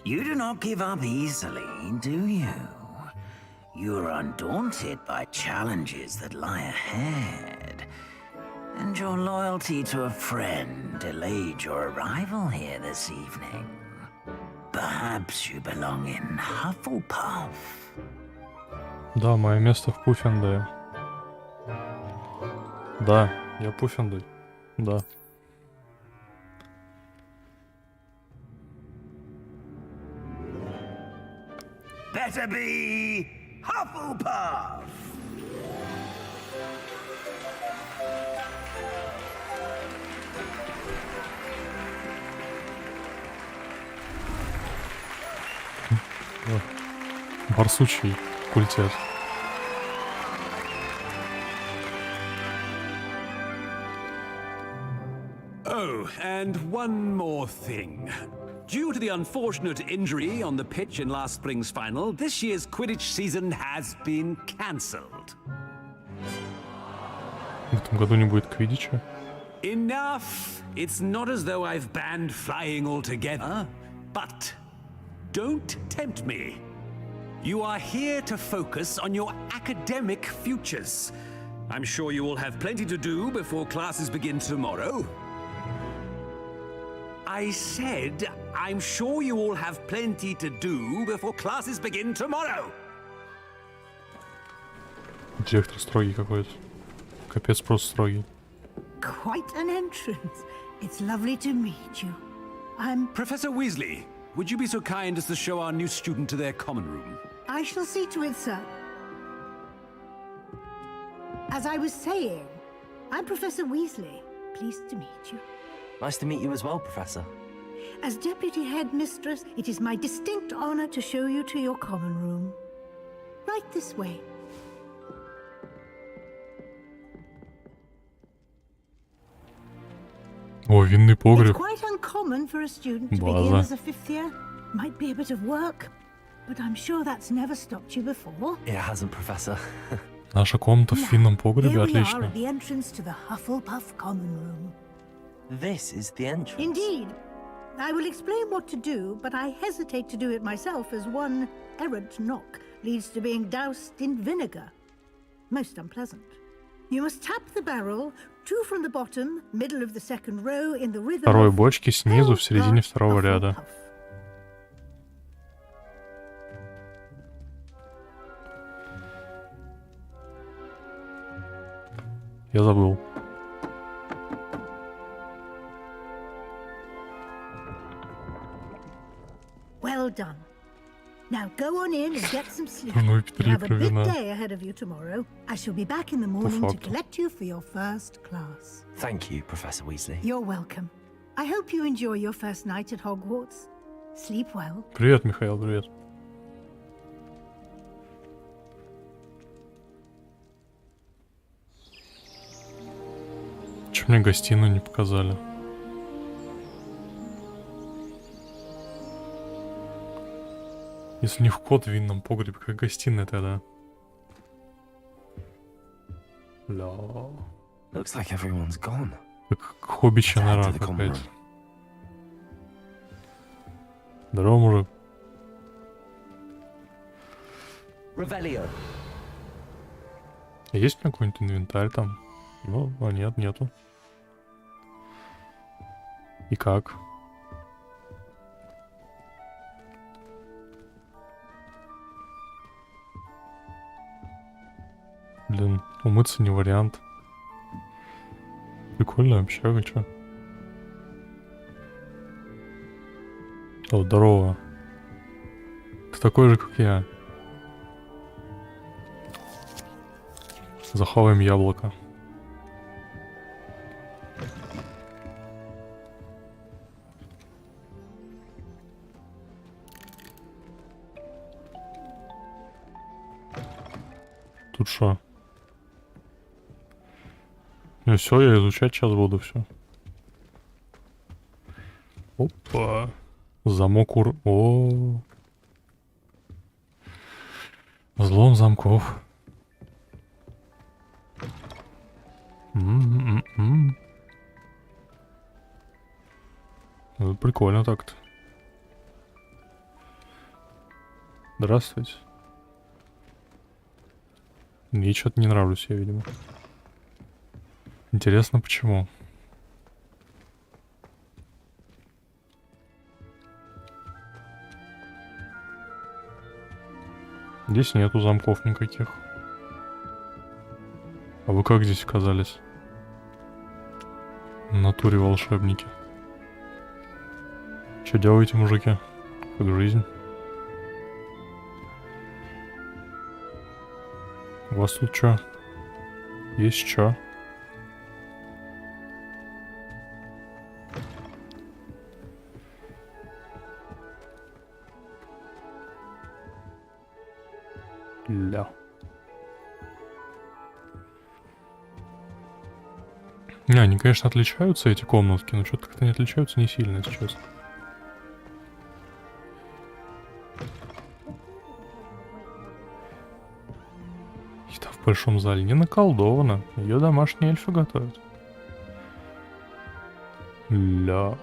You do not give up easily, do you? You are undaunted by challenges that lie ahead. And your loyalty to a friend delayed your arrival here this evening. Perhaps you belong in Hufflepuff. Да, мое место в Пуффендуе. Да, я Пуффендуй. Да. Better be Hufflepuff! Барсучий культет. Oh, and one more thing. Due to the unfortunate injury on the pitch in last spring's final, this year's Quidditch season has been cancelled. В этом году не будет квиддича. Enough! It's not as though I've banned flying altogether, but don't tempt me. You are here to focus on your academic futures. I'm sure you will have plenty to do before classes begin tomorrow. I said, I'm sure you all have plenty to do before classes begin tomorrow. Директор строгий какой-то. Капец, просто строгий. Quite an entrance. It's lovely to meet you. I'm... Professor Weasley, would you be so kind as to show our new student to their common room? I shall see to it, sir. As I was saying, I'm Professor Weasley. Pleased to meet you. Nice to meet you as well, Professor. As Deputy Headmistress, it is my distinct honor to show you to your common room. Right this way. О, винный It's погреб. quite uncommon for a student to База. begin as a fifth year. Might be a bit of work, but I'm sure that's never stopped you before. It hasn't, Professor. Наша комната в винном Here погребе, we are отлично. at the entrance to the Hufflepuff common room. This is the entrance. Indeed. I will explain what to do, but I hesitate to do it myself as one errant knock leads to being doused in vinegar. Most unpleasant. You must tap the barrel, 2 from the bottom, middle of the second row, in the rhythm Второй of бочки снизу, в середине второго ряда. Hufflepuff. Я забыл. Well done. Now go on in and get some sleep. Ну и You Петри have a big провина. day ahead of you tomorrow. I shall be back in the morning to факту. collect you for your first class. Thank you, Professor Weasley. You're welcome. I hope you enjoy your first night at Hogwarts. Sleep well. Привет, Михаил, привет. Чё мне гостиную не показали? Если не вход в винном погребе, как гостиная тогда? Ля. Looks like everyone's gone. Как хоббичья нора Head to the common какая-то. room. Здорово, мужик. Revelio. Есть у меня какой-нибудь инвентарь там? Ну, а нет, нету. И как? Блин, умыться не вариант. Прикольная общага, чё? О, здорово. Ты такой же, как я. Захаваем яблоко. Тут что? Ну все, я изучать сейчас буду все. Опа. Замок О. Взлом замков. Ну, прикольно так-то. Здравствуйте. Мне что-то не нравлюсь я, видимо. Интересно, почему? Здесь нету замков никаких. А вы как здесь оказались? В натуре волшебники. Что делаете, мужики? Как жизнь? У вас тут что? Есть что? Ля. Не, они, конечно, отличаются, эти комнатки, но что-то как-то не отличаются не сильно, если честно. Еда в большом зале не наколдована. Ее домашние эльфы готовят. Ля.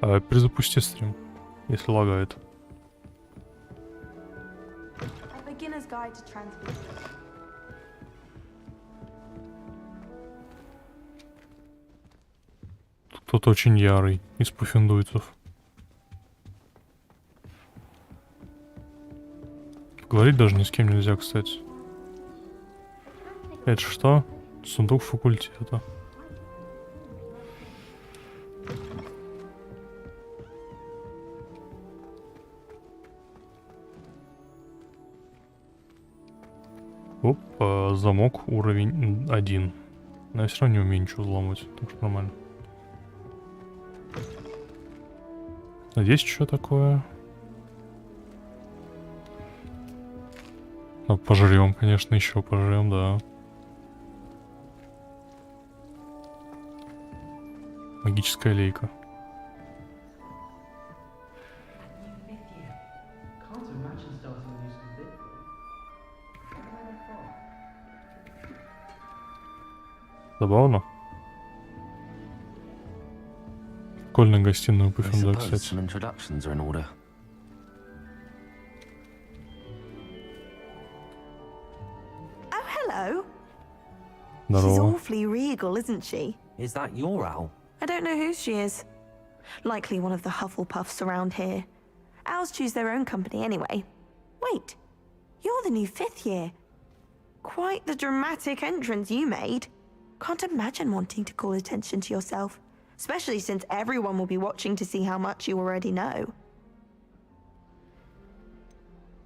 Перезапусти стрим, если лагает. Тут Кто-то очень ярый из пуффендуйцев. Говорить даже ни с кем нельзя, кстати. Это что? Сундук факультета. Оп, замок уровень 1. Но я все равно не умею ничего взломать, так что нормально. А здесь что такое? Ну, пожрем, конечно, еще пожрем, да. Магическая лейка. Забавно. Школьная гостиная у Пуффенда, кстати. Hello. She's Здорово. awfully regal, isn't she? Is that your owl? I don't know who she is. Likely one of the Hufflepuffs around here. Owls choose their own company anyway. Wait, you're the new 5th year. Quite the dramatic entrance you made. Can't imagine wanting to call attention to yourself, especially since everyone will be watching to see how much you already know.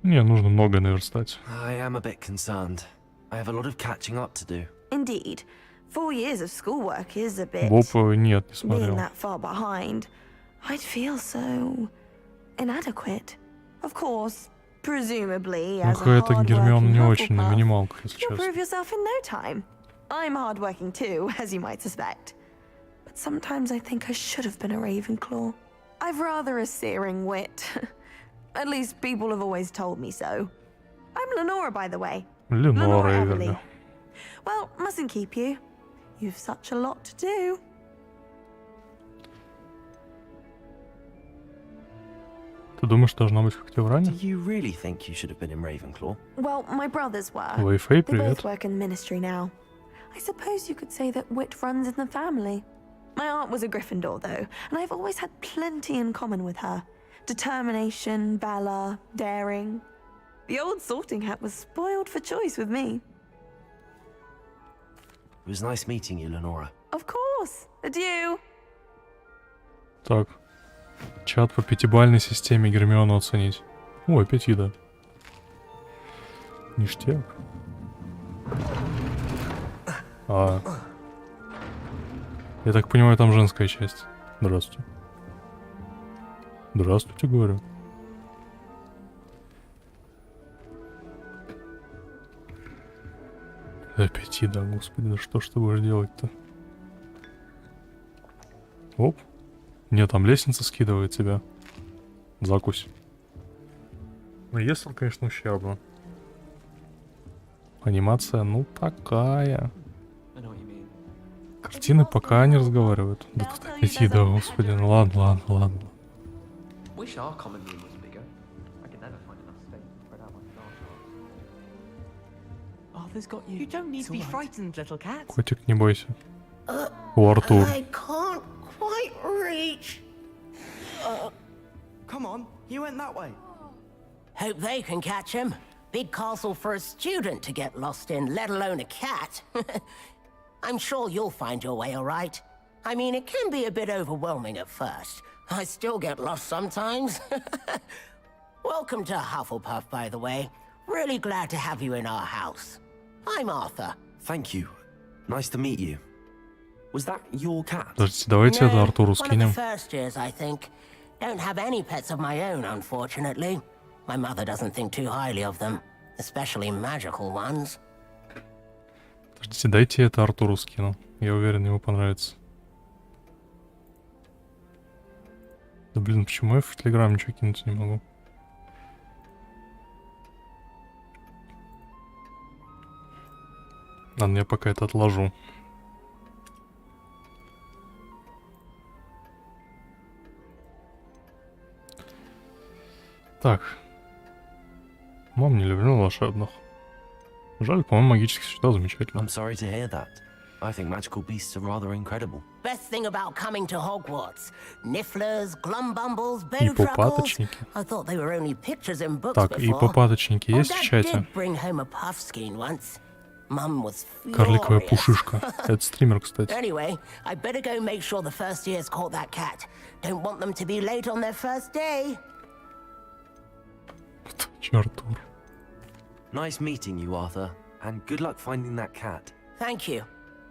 Мне нужно многое наверстать. I am a bit concerned. I have a lot of catching up to do. Indeed. 4 years of schoolwork is a bit... Боб нет, не Being смотрел. that far behind, I'd feel so... inadequate. Of course, presumably, Ну, as a какая-то Гермиона не hard-working очень на Hufflepuff, минималках, если you'll prove честно. yourself in no time. I'm hardworking too, as you might suspect. But sometimes I think I should have been a Ravenclaw. I've rather a searing wit. At least people have always told me so. I'm Lenora, by the way. Ленора Everly. Эверли. Well, mustn't keep you. You've such a lot to do. Ты думаешь, должна быть как в ране? Do you really think you should have been in Ravenclaw? Well, my brothers were. Вейфей, They both привет. work in the ministry now. I suppose you could say that wit runs in the family. My aunt was a Gryffindor, though, and I've always had plenty in common with her. Determination, valor, daring. The old sorting hat was spoiled for choice with me. It was nice meeting you, Lenora. Of course. Adieu. Так. Чат по 5-бальной системе Гермиону оценить. Ой, 5, да. Ништяк. Я так понимаю, там женская часть. Здравствуйте. Здравствуйте, говорю. Опять, да, господи, да что ж ты будешь делать-то? Оп. Нет, там лестница скидывает тебя. Закусь. Ну, если, конечно, ущербно. Анимация, ну, такая. Картины пока не разговаривают. Да тут опять, да, господи, ну ладно. You don't need to be frightened, little cat. Котик, не бойся. О, Артур. I can't quite reach. Come on, you went that way. Hope they can catch him. Big castle for a student to get lost in, let alone a cat. I'm sure you'll find your way all right. I mean, it can be a bit overwhelming at first. I still get lost sometimes. Welcome to Hufflepuff, by the way. Really glad to have you in our house. I'm Arthur. Thank you. Nice to meet you. Was that your cat? Подождите, давайте это Артуру One of the скинем. first years, I think. Don't have any pets of my own, unfortunately. My mother doesn't think too highly of them, especially magical ones. Подождите, дайте это Артуру скину. Я уверен, ему понравится. Да блин, почему я в Телеграм ничего кинуть не могу? Ладно, я пока это отложу. Так. Мам, не люблю волшебных. Жаль, по-моему, магических всегда замечательно. I'm sorry to hear that. I think magical beasts are rather incredible. Best thing about coming to Hogwarts. Nifflers, glumbumbles, И bowtruckles. попаточники. I thought they were only pictures in books Так, и before. попаточники есть в Dad чате? did bring home a puffskein once. Mum was Карликовая furious. пушишка. Это стример, кстати. Anyway, I better go make sure the first years caught that cat. Don't want them to be late on their first day. Артур. Nice meeting you, Arthur, and good luck finding that cat. Thank you.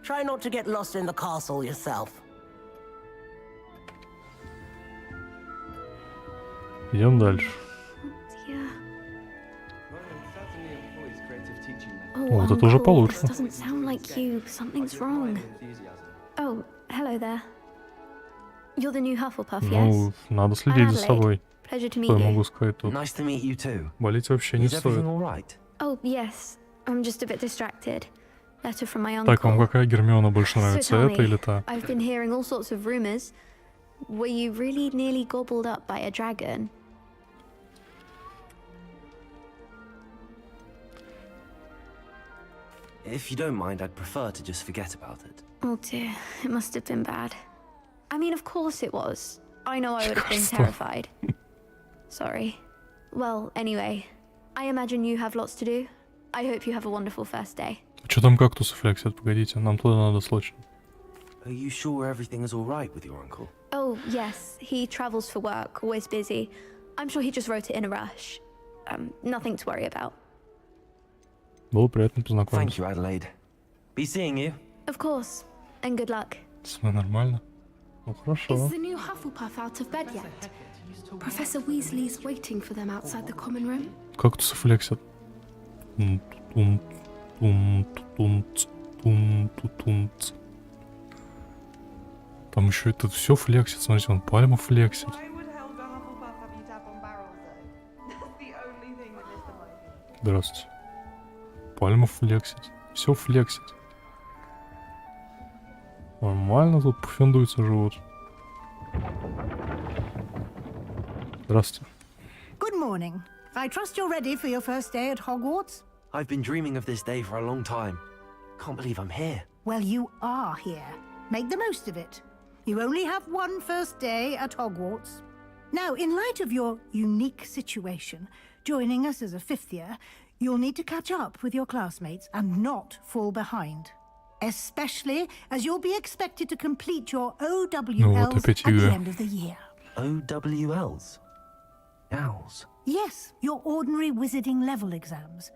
Try not to get lost in the castle yourself. Идем дальше. Вот это уже получше. Doesn't sound like you. Something's wrong. Oh, hello there. You're the new Hufflepuff, yes? Ну, надо следить за собой. Pleasure to meet Что я you. могу сказать тут? Nice to meet you too. Болеть вообще не Is everything стоит. all right? Oh, yes. I'm just a bit distracted. Letter from my uncle. Так, вам какая Гермиона больше So нравится, tell эта me, или та? I've been hearing all sorts of rumors. Were you really nearly gobbled up by a dragon? If you don't mind, I'd prefer to just forget about it. Oh dear, it must have been bad. I mean, of course it was. I know I would have been Что? terrified. Sorry. Well, anyway, I imagine you have lots to do. I hope you have a wonderful first day. Что там кактусы флексят? Погодите, нам туда надо срочно. Are you sure everything is all right with your uncle? Oh, yes, he travels for work, always busy. I'm sure he just wrote it in a rush. Nothing to worry about. Было приятно Thank познакомиться. you, Adelaide. Be seeing you. Of course, and good luck. Все нормально? Ну Is хорошо. the new Hufflepuff out of bed yet? Professor Weasley's waiting for them outside the common room. Кактусы флексят. Там еще это все флексит. Смотрите, он пальма флексит. Здравствуйте. Пальма флексит. Все флексит. Нормально тут пуфендуйцы живут. Здравствуйте. Good morning. I trust you're ready for your first day at Hogwarts? I've been dreaming of this day for a long time. Can't believe I'm here. Well, you are here. Make the most of it. You only have one first day at Hogwarts. Now, in light of your unique situation, joining us as a fifth year, you'll need to catch up with your classmates and not fall behind. Especially as you'll be expected to complete your OWLs at the end of the year. OWLs? Owls? Yes, your ordinary wizarding level exams.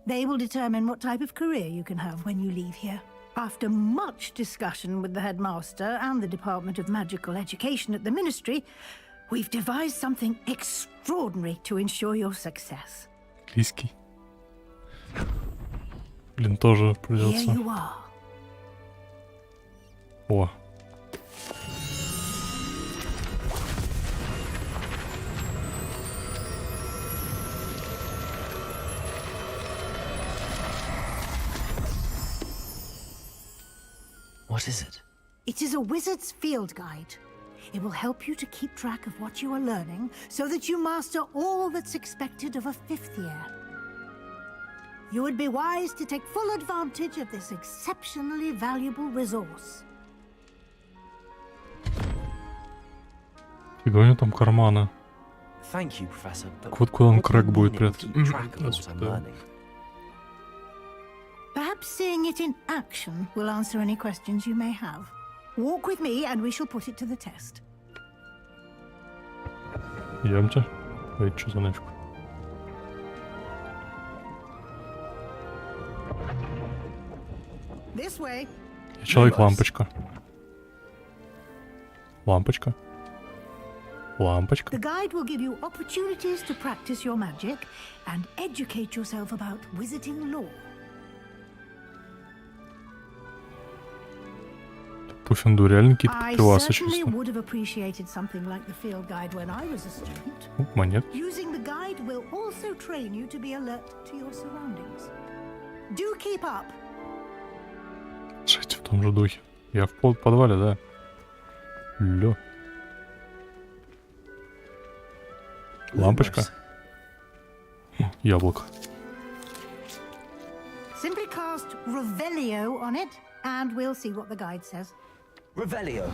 They will determine what type of career you can have when you leave here. After much discussion with the headmaster and the Department of Magical Education at the Ministry, we've devised something extraordinary to ensure your success. Английский. Блин, тоже Here придется. you are. О. What is it? It is a wizard's field guide. It will help you to keep track of what you are learning so that you master all that's expected of a fifth year. You would be wise to take full advantage of this exceptionally valuable resource. Фига у него там карманы. Thank you, Professor. But Вот куда он what do крэк you будет mean it will прятать. keep track of what I'm Господи. learning? Perhaps seeing it in action will answer any questions you may have. Walk with me and we shall put it to the test. Идемте. Эй, что за нафиг? This way. Я Человек-лампочка. Лампочка. Лампочка. The guide will give you opportunities to practice your magic and educate yourself about wizarding lore. Пуфенду реально какие-то I пивасы certainly чувствую. would have appreciated something like the field guide when I was a student. Монет. Using the guide will also train you to be alert to your surroundings. Do keep up. Слушайте, в том же духе. Я в подвале, да? Лё. Лампочка. Яблоко. Simply cast Revelio on it, and we'll see what the guide says. Revelio.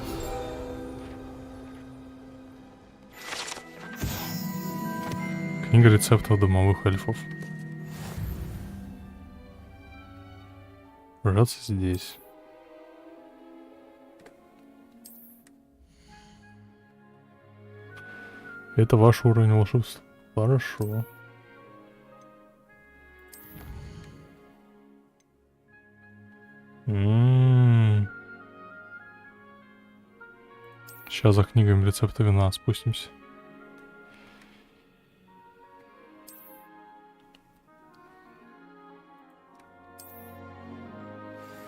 Книга рецептов домовых эльфов. Раз здесь. Это ваш уровень волшебства. Хорошо. Сейчас за книгами рецепта вина спустимся.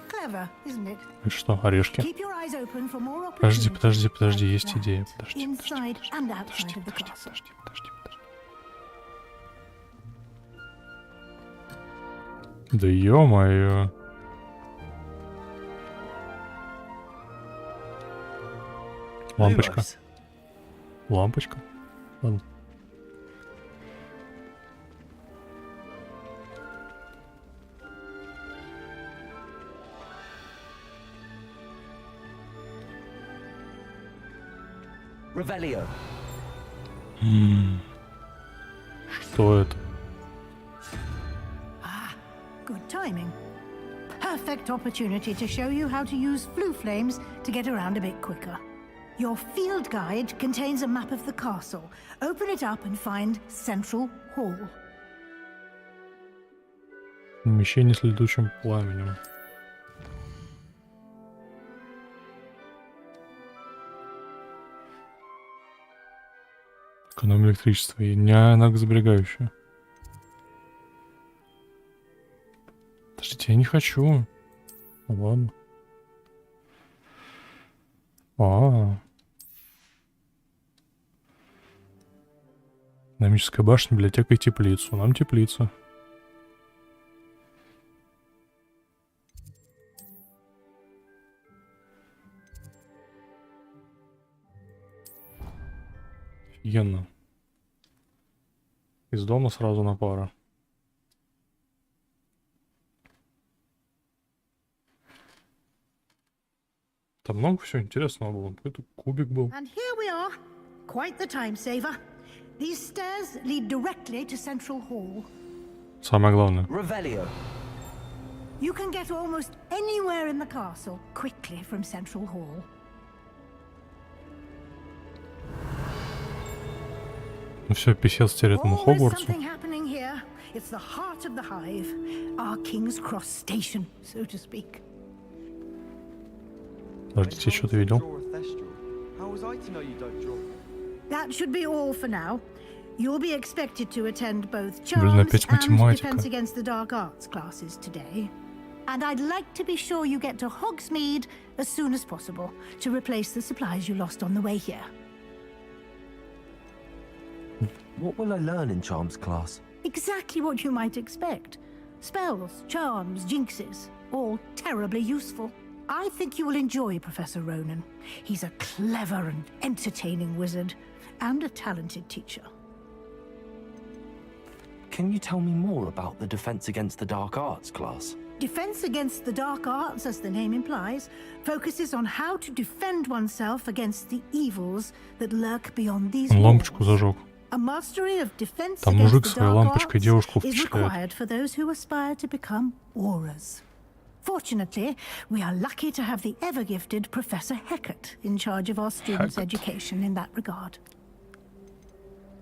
Clever, isn't it? Это что, орешки? Keep your eyes open for more Подожди, opportunities есть like идея. that, Подожди. inside and outside of the castle. Да ё-моё. Лампочка. Лампочка. Ладно. Revelio. Что это? Good timing. Perfect opportunity to show you how to use flue flames to get around a bit quicker. Your field guide contains a map of the castle. Open it up and find Central Hall. Помещение с летучим пламенем. Экономия электричества и не энергосберегающая. Подождите, я не хочу. Ладно. Динамическая башня, библиотека и теплицу. Нам теплица. Офигенно. Из дома сразу на пару. Там много всего интересного было. Какой-то кубик был. And here we are. Quite the time saver. These stairs lead directly to Central Hall. Самое главное. Revelio. You can get almost anywhere in the castle quickly from Central Hall. Ну все, писец теперь этому Хогвартсу. Something happening here. It's the heart of the hive, our King's Cross station, so to speak. Подождите, что ты видел? That should be all for now. You'll be expected to attend both Блин, charms опять and математика. defense against the dark arts classes today. And I'd like to be sure you get to Hogsmeade as soon as possible to replace the supplies you lost on the way here. What will I learn in charms class? Exactly what you might expect. Spells, charms, jinxes, all terribly useful. I think you will enjoy Professor Ronan. He's a clever and entertaining wizard, and a talented teacher. Can you tell me more about the Defense Against the Dark Arts class? Defense against the dark arts, as the name implies, focuses on how to defend oneself against the evils that lurk beyond these walls. Лампочку зажег. A mastery of defense Там against мужик the своей dark лампочкой arts девушку is впечатляет. required for those who aspire to become aurors. Fortunately, we are lucky to have the ever-gifted Professor Hecat in charge of our students' education in that regard.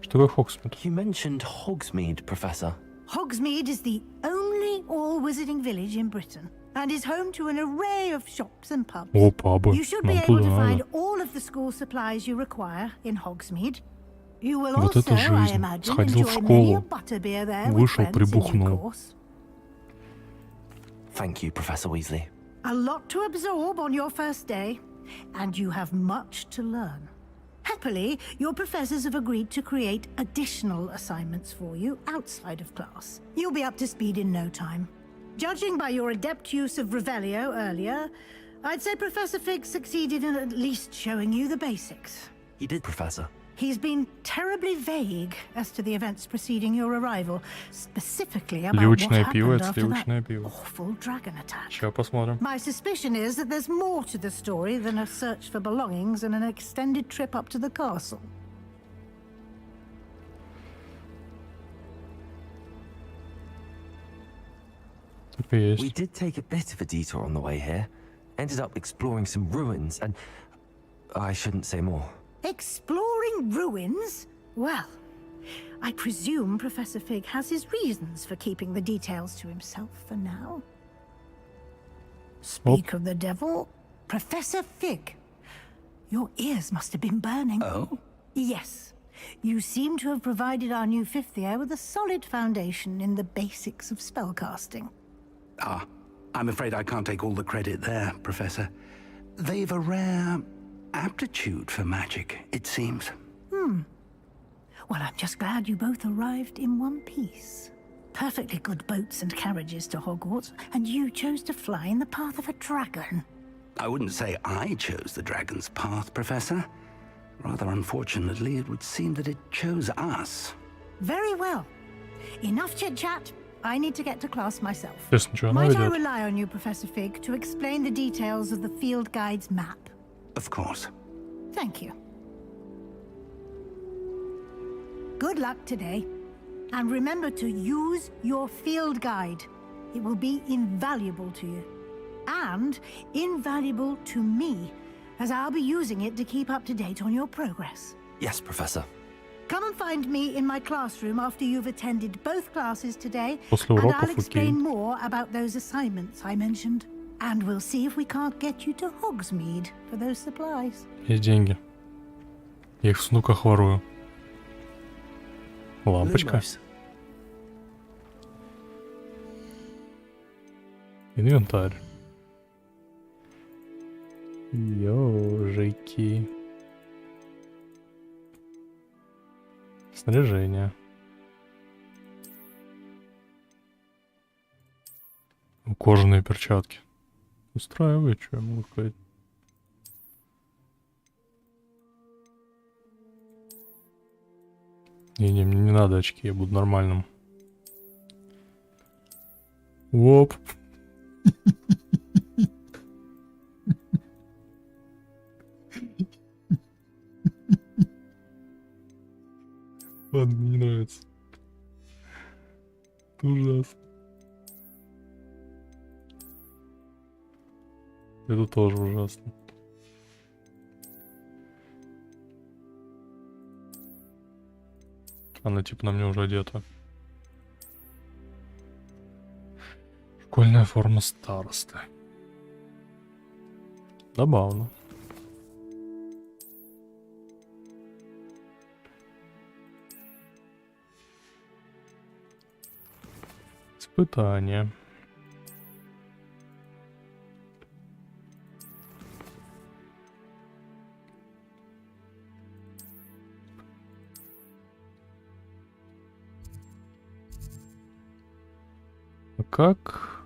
Что такое Хогсмид? You mentioned Hogsmeade, Professor. Hogsmeade is the only all-wizarding village in Britain and is home to an array of shops and pubs. О, пабы. You should be Нам able туда to find надо. all of the school supplies you require in Hogsmeade. You will Вот also, это I жизнь. imagine, Сходил в enjoy many a школу, butterbeer there with вышел, friends in due прибухнул. course. Thank you, Professor Weasley. A lot to absorb on your first day, and you have much to learn. Happily, your professors have agreed to create additional assignments for you outside of class. You'll be up to speed in no time. Judging by your adept use of Revelio earlier, I'd say Professor Fig succeeded in at least showing you the basics. He did, Professor. He's been terribly vague as to the events preceding your arrival, specifically about what happened after that awful dragon attack. Сейчас посмотрим. My suspicion is that there's more to the story than a search for belongings and an extended trip up to the castle. We did take a bit of a detour on the way here. Ended up exploring some ruins and... I shouldn't say more. Exploring ruins? Well, I presume Professor Fig has his reasons for keeping the details to himself for now. Speak of the devil, Professor Fig. Your ears must have been burning. Oh? Yes. You seem to have provided our new fifth year with a solid foundation in the basics of spellcasting. Ah, I'm afraid I can't take all the credit there, Professor. They've a rare aptitude for magic, it seems. Well, I'm just glad you both arrived in one piece. Perfectly good boats and carriages to Hogwarts, and you chose to fly in the path of a dragon. I wouldn't say I chose the dragon's path, Professor. Rather unfortunately, it would seem that it chose us. Very well. Enough chit-chat. I need to get to class myself. Might I rely on you, Professor Fig, to explain the details of the field guide's map? Of course. Thank you. Good luck today. And remember to use your field guide. It will be invaluable to you. And invaluable to me, as I'll be using it to keep up to date on your progress. Yes, Professor. Come and find me in my classroom after you've attended both classes today, После and уроков, I'll explain more about those assignments I mentioned. And we'll see if we can't get you to Hogsmeade for those supplies. Есть деньги. Я их в сундуках ворую. Лампочка. Инвентарь. Ёжики. Снаряжение. Кожаные перчатки. Устраивает, что я могу сказать. Не, мне не надо очки, я буду нормальным. Оп. Ладно, мне не нравится. Это ужасно. Это тоже ужасно. Она типа на мне уже одета. Школьная форма старосты. Забавно. Испытание. А как?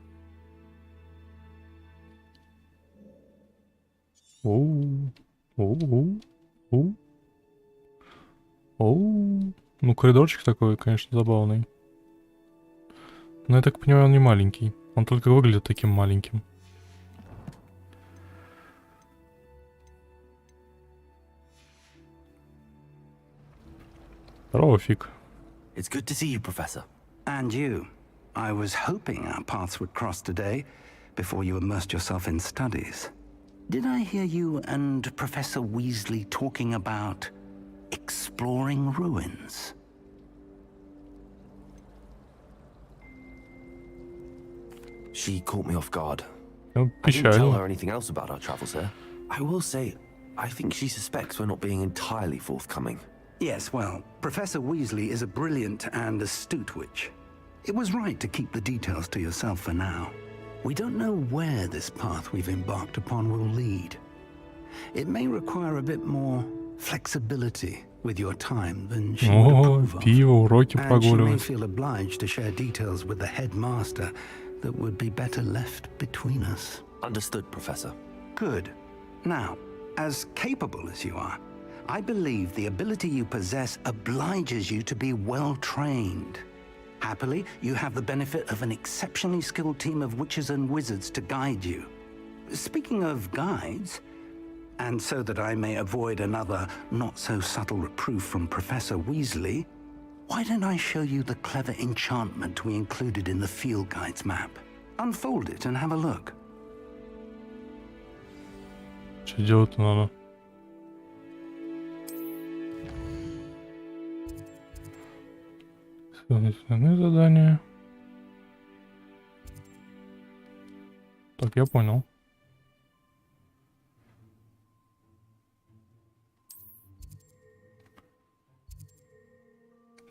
Оу. Ну, коридорчик такой, конечно, забавный. Но я так понимаю, он не маленький. Он только выглядит таким маленьким. Здорово, Фиг. It's good to see you, Professor. And you. I was hoping our paths would cross today, before you immersed yourself in studies. Did I hear you and Professor Weasley talking about exploring ruins? She caught me off guard. Ну, I didn't tell печально. her anything else about our travels here. I will say, I think she suspects we're not being entirely forthcoming. Yes, well, Professor Weasley is a brilliant and astute witch. It was right to keep the details to yourself for now. We don't know where this path we've embarked upon will lead. It may require a bit more flexibility with your time than she would approve of. Пиво, уроки And she may прогуливать. feel obliged to share details with the headmaster that would be better left between us. Understood, Professor. Good. Now, as capable as you are, I believe the ability you possess obliges you to be well trained. Happily, you have the benefit of an exceptionally skilled team of witches and wizards to guide you. Speaking of guides, and so that I may avoid another not-so-subtle reproof from Professor Weasley, why don't I show you the clever enchantment we included in the field guide's map? Unfold it and have a look. Что делать-то надо? Основные задания. Так, я понял.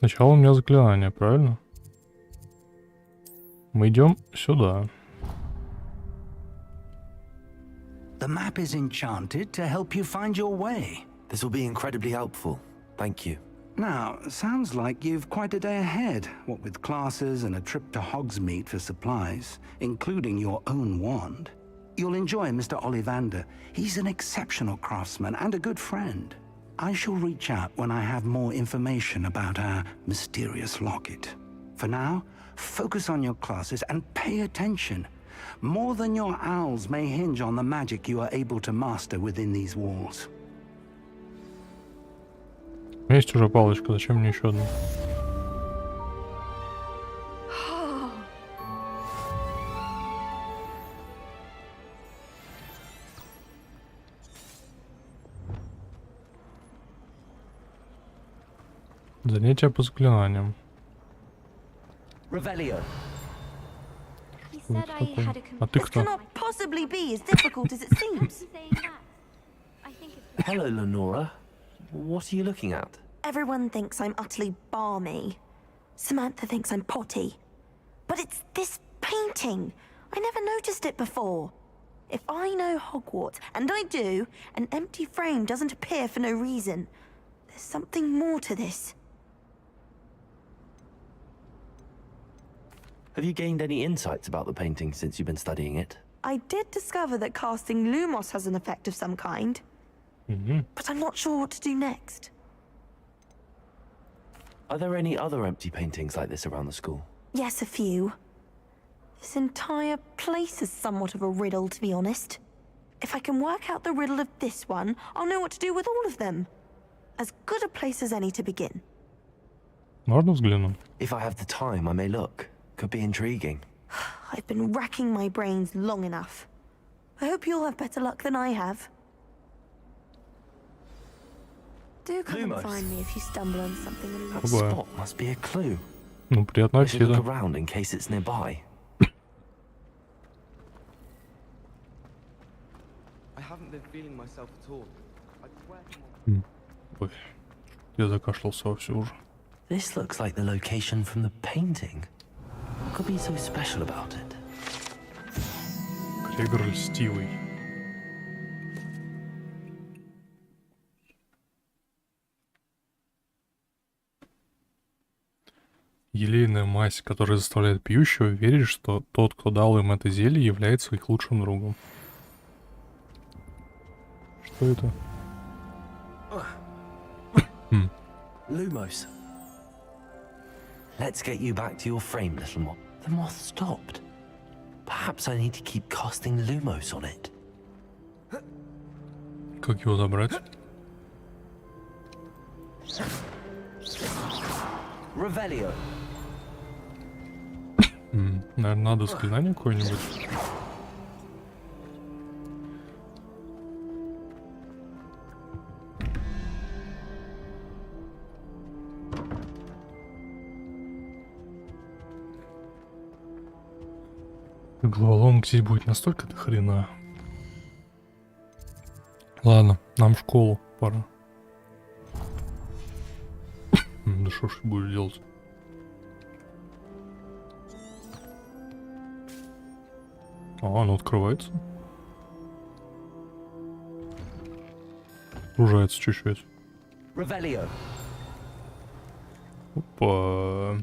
Сначала у меня заклинание, правильно? Мы идем сюда. The map is enchanted to help you find your way. This will be incredibly helpful. Thank you. Now, sounds like you've quite a day ahead, what with classes and a trip to Hogsmeade for supplies, including your own wand. You'll enjoy Mr. Ollivander. He's an exceptional craftsman and a good friend. I shall reach out when I have more information about our mysterious locket. For now, focus on your classes and pay attention. More than your owls may hinge on the magic you are able to master within these walls. Есть уже палочка, зачем мне еще одна? Занятия по заклинаниям. Revelio. А ты кто? Cannot possibly be as difficult as it seems. Hello, Lenora. What are you looking at? Everyone thinks I'm utterly balmy. Samantha thinks I'm potty. But it's this painting. I never noticed it before. If I know Hogwarts, and I do, an empty frame doesn't appear for no reason. There's something more to this. Have you gained any insights about the painting since you've been studying it? I did discover that casting Lumos has an effect of some kind. But I'm not sure what to do next. Are there any other empty paintings like this around the school? Yes, a few. This entire place is somewhat of a riddle, to be honest. If I can work out the riddle of this one, I'll know what to do with all of them. As good a place as any to begin. Можно взгляну? If I have the time, I may look. Could be intriguing. I've been racking my brains long enough. I hope you'll have better luck than I have. Do come and find me if you stumble on something in That spot must be a clue. Ну, приятного I should look аппетита. around in case it's nearby. I haven't been feeling myself at all. Ой, я закашлялся вовсю уже. This looks like the location from the painting. What could be so special about it? Крегор льстивый. Елейная мазь, которая заставляет пьющего верить, что тот, кто дал им это зелье, является их лучшим другом. Что это? Lumos. Let's get you back to your frame, little moth. The moth stopped. Perhaps I need to keep casting Lumos on it. Как его забрать? Revelio. Наверное, надо заклинание какое-нибудь. Головоломок здесь будет настолько до хрена. Ладно, нам в школу пора. Да что ж будешь делать? А, оно открывается. Сужается чуть-чуть. Revelio. Опа.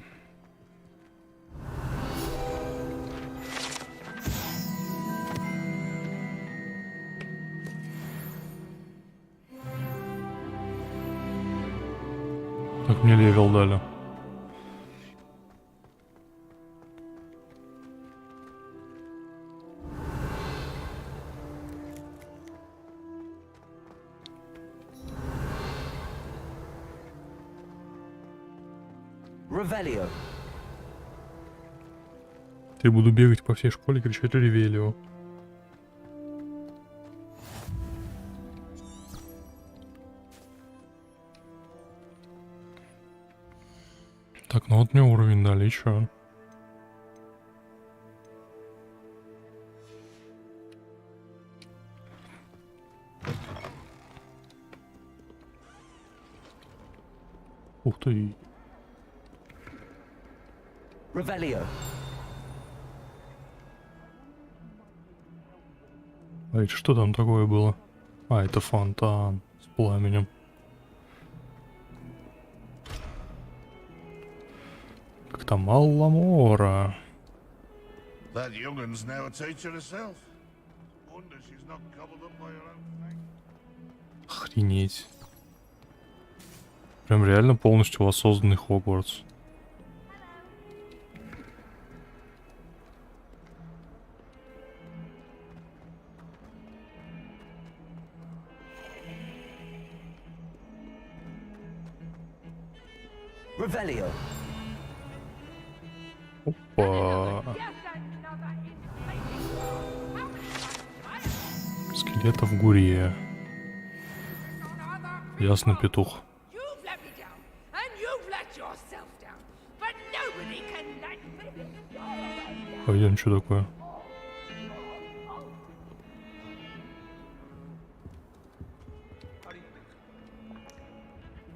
Так мне левел дали. Ревелио. Я буду бегать по всей школе и кричать Ревелио. Так, ну вот мне уровень дали, и чё? Ух ты. Ревелио. А это что там такое было? А, это фонтан с пламенем. Как-то Малламора. That young'un's now a teacher herself. Wonder she's not gobbled up by her own thing. Охренеть. Прям реально полностью воссозданный Хогвартс. Ревелио. Опа. Скелета в гуре. Ясно, петух. Пойдем, что такое?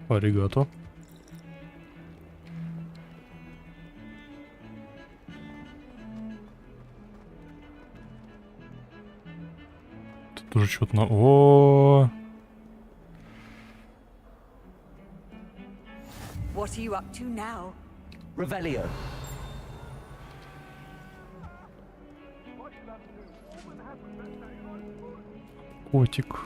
Аригато. Тут уже что-то на... О. What are you up to now? Ревелио. Котик.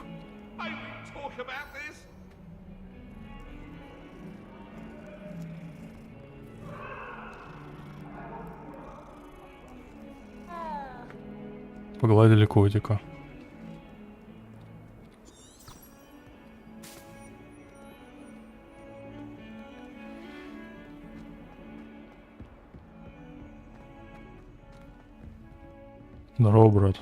Погладили котика. Здорово, брат.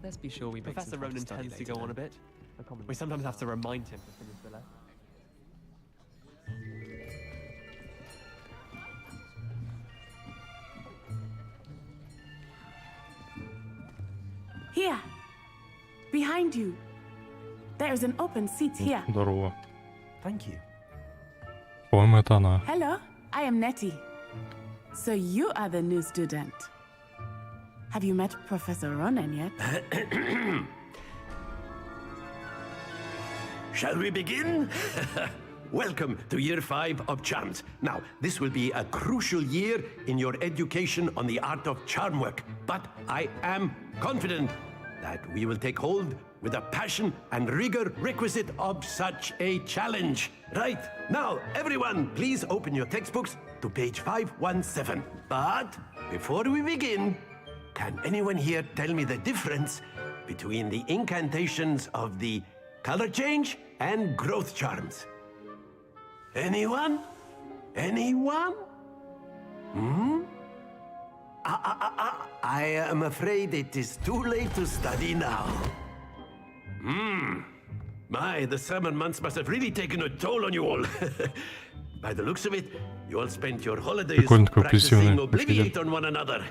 Let's be sure we make Professor Ronan tends to go on a bit. We sometimes have to remind him to finish the lesson. Here, behind you. There is an open seat here. Здорово. Thank you. По-моему, это она. Hello, I am Nettie. So you are the new student. Have you met Professor Ronan yet? Shall we begin? Welcome to Year 5 of Charms. Now, this will be a crucial year in your education on the art of charm work, but I am confident that we will take hold with the passion and rigor requisite of such a challenge. Right, now, everyone, please open your textbooks to page 517. But before we begin, can anyone here tell me the difference between the incantations of the color change and growth charms? Anyone? Anyone? I am afraid it is too late to study now. My, the summer months must have really taken a toll on you all. By the looks of it, you all spent your holidays practicing Obliviate on one another.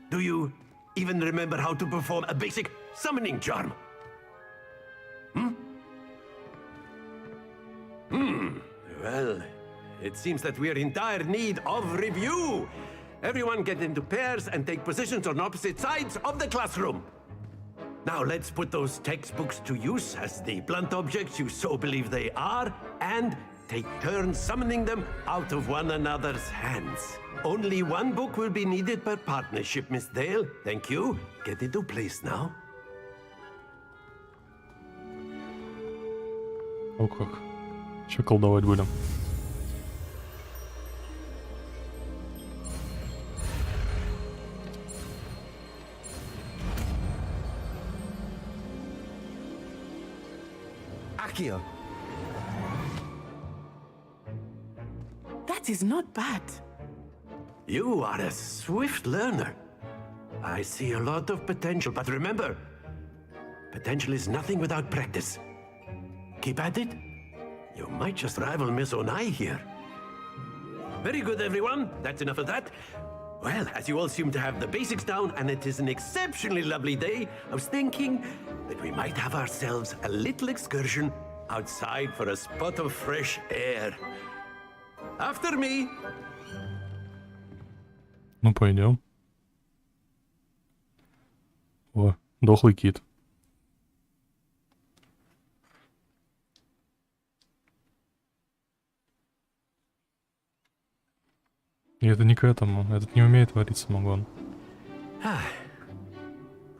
Do you even remember how to perform a basic summoning charm? Well, it seems that we are in dire need of review. Everyone get into pairs and take positions on opposite sides of the classroom. Now let's put those textbooks to use as the blunt objects you so believe they are, and take turns summoning them out of one another's hands. Only one book will be needed per partnership, Miss Dale. Thank you. Get into place now. О как. Че колдовать будем? Accio. That is not bad. You are a swift learner. I see a lot of potential, but remember, potential is nothing without practice. Keep at it. You might just rival Miss Onai here. Very good, everyone. That's enough of that. Well, as you all seem to have the basics down, and it is an exceptionally lovely day, I was thinking that we might have ourselves a little excursion outside for a spot of fresh air. After me. Ну, пойдем. О, дохлый кит. И это не к этому. Этот не умеет варить самогон.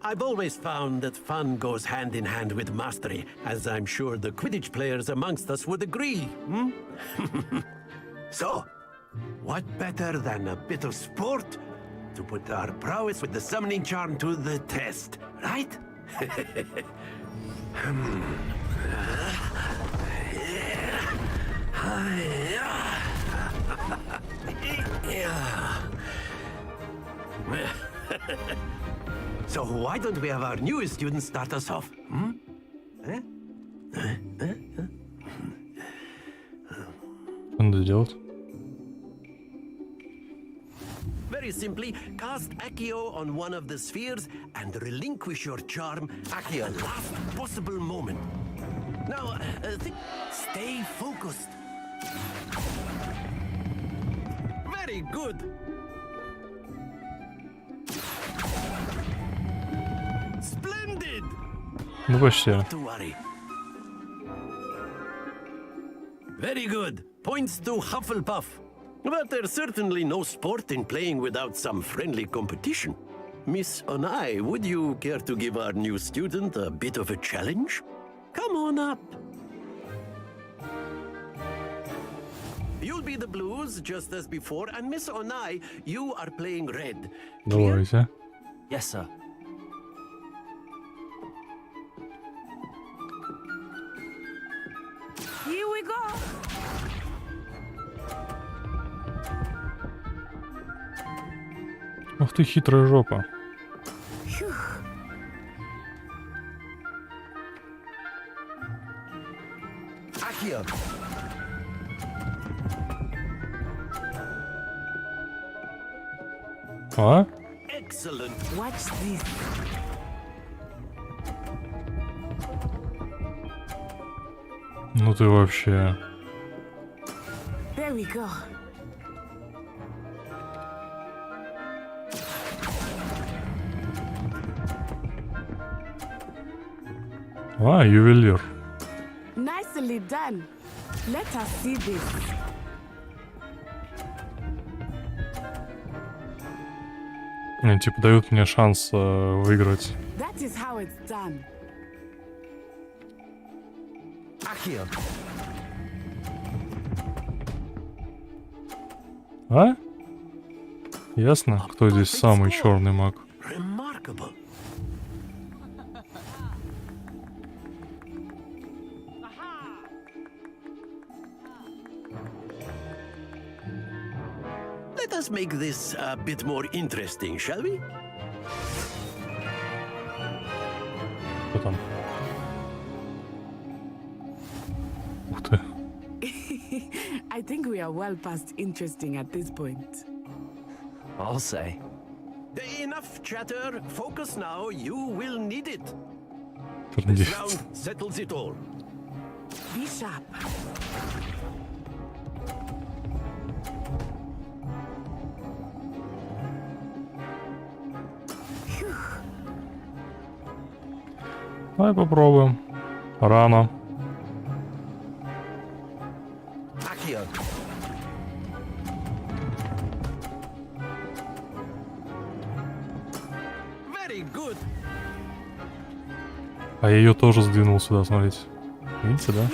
I've always found that fun goes hand in hand with mastery, as I'm sure the Quidditch players amongst us would agree. Hmm? So, what better than a bit of sport to put our prowess with the summoning charm to the test, right? So why don't we have our newest student start us off? Hmm? Что надо делать? Very simply, cast Accio on one of the spheres and relinquish your charm at the last possible moment. Now, stay focused. Very good. Splendid. Ну почти. Not to worry. Very good. Points to Hufflepuff. But there's certainly no sport in playing without some friendly competition. Miss Onai, would you care to give our new student a bit of a challenge? Come on up. You'll be the blues, just as before, and Miss Onai, you are playing red. Давайте. Yes, sir. Here we go. Ух ты, хитрая жопа. Accio. А? Excellent. Watch this. Ну ты вообще. There we go. А, ювелир. Nicely done. Let us see this. Типа дают мне шанс выиграть. That is how it's done. Accio. А? Ясно, кто здесь самый черный маг. Remarkable. Let us make this a bit more interesting, shall we? Кто там? Ух ты. I think we are well past interesting at this point. I'll say. Enough chatter. Focus now. You will need it. This Трындец. round settles it all. Be sharp. Давай попробуем. Рано. А я ее тоже сдвинул сюда, смотрите. Видите, да?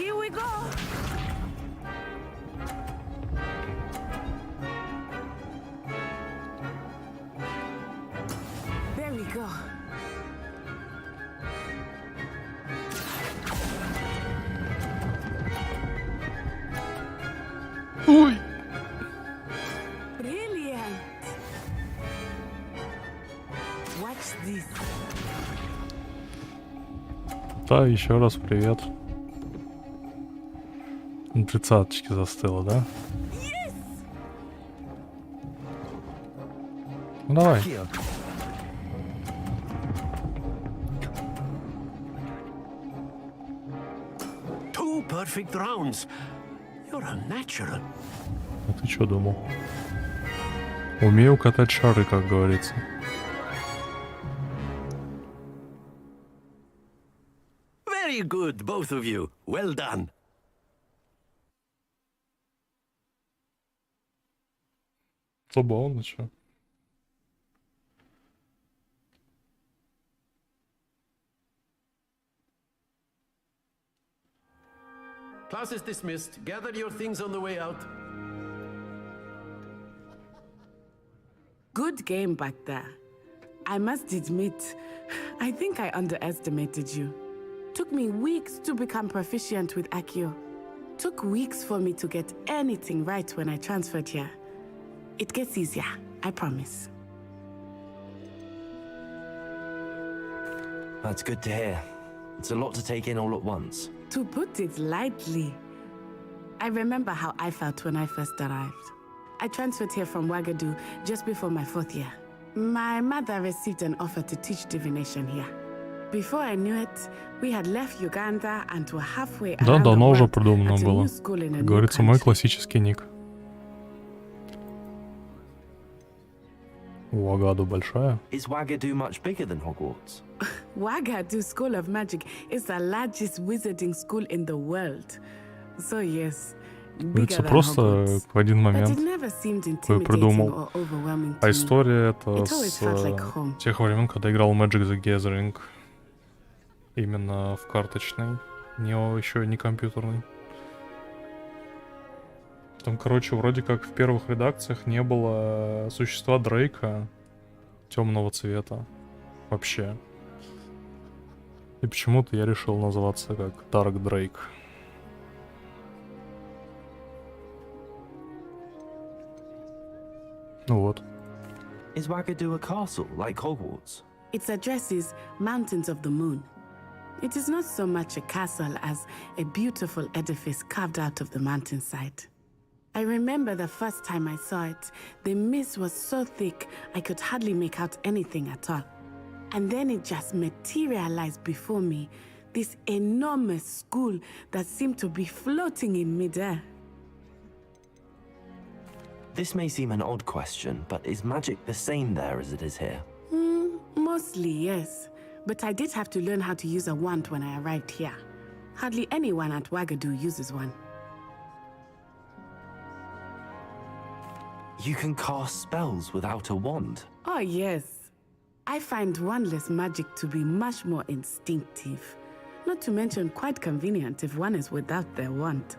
Ой! Brilliant. Watch this. Да, еще раз привет. 30-очки застыло, да? Ну давай. Two perfect rounds. You're a natural. А ты что думал? Умею катать шары, как говорится. Very good, both of you. Well done. Забавно, что? Class is dismissed. Gather your things on the way out. Good game back there. I must admit, I think I underestimated you. Took me weeks to become proficient with Accio. Took weeks for me to get anything right when I transferred here. It gets easier, I promise. That's good to hear. It's a lot to take in all at once. To put it lightly, I remember how I felt when I first arrived. I transferred here from Wagadu just before my 4th year. My mother received an offer to teach divination here. Before I knew it, we had left Uganda and were halfway Да, around the давно уже world придумано at a было. new school in a Как new говорится, мой country. классический ник. Уагаду большая. Is Wagadu much bigger than Hogwarts? Wagadu School of Magic is the largest wizarding school in the world. So yes, bigger Говорится, than просто Hogwarts. в один But момент it never seemed кое intimidating придумал. or overwhelming to А me. история это It always с felt like home. тех времен, когда играл Magic the Gathering. Именно в карточной. Еще не компьютерной. Там, короче, вроде как в первых редакциях не было существа Дрейка темного цвета. Вообще. И почему-то я решил называться как Dark Drake. Ну вот. Is Wagadu a castle like Hogwarts? Its address is Mountains of the Moon. It is not so much a castle as a beautiful edifice carved out of the mountainside. I remember the first time I saw it, the mist was so thick I could hardly make out anything at all. And then it just materialized before me, this enormous school that seemed to be floating in midair. This may seem an odd question, but is magic the same there as it is here? Mostly, yes. But I did have to learn how to use a wand when I arrived here. Hardly anyone at Wagadu uses one. You can cast spells without a wand. Oh, yes. I find wandless magic to be much more instinctive. Not to mention quite convenient if one is without their wand.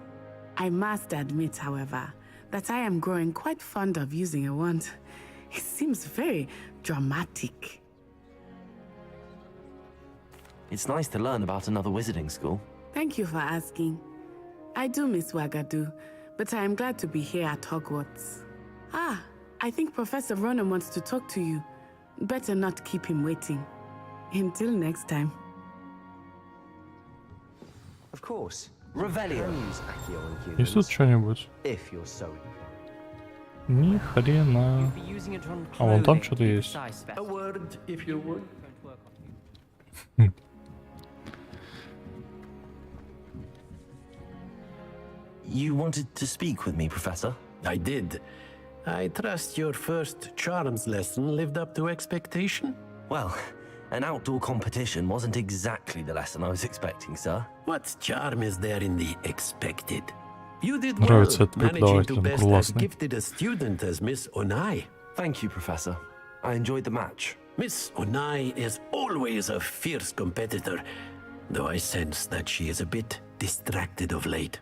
I must admit, however, that I am growing quite fond of using a wand. It seems very dramatic. It's nice to learn about another wizarding school. Thank you for asking. I do miss Wagadu, but I am glad to be here at Hogwarts. Ah, I think Professor Ronan wants to talk to you. Better not keep him waiting. Until next time. Of course. Revelio. Есть тут что-нибудь? If you're so. Ни хрена. А вон там что-то есть. A word, if you would. You wanted to speak with me, Professor? I did. I trust your first charms lesson lived up to expectation? Well, an outdoor competition wasn't exactly the lesson I was expecting, sir. What charm is there in the expected? You did Нравится well, этот managing to преподаватель, он best as классный. gifted a student as Miss Onai. Thank you, Professor. I enjoyed the match. Miss Onai is always a fierce competitor, though I sense that she is a bit distracted of late.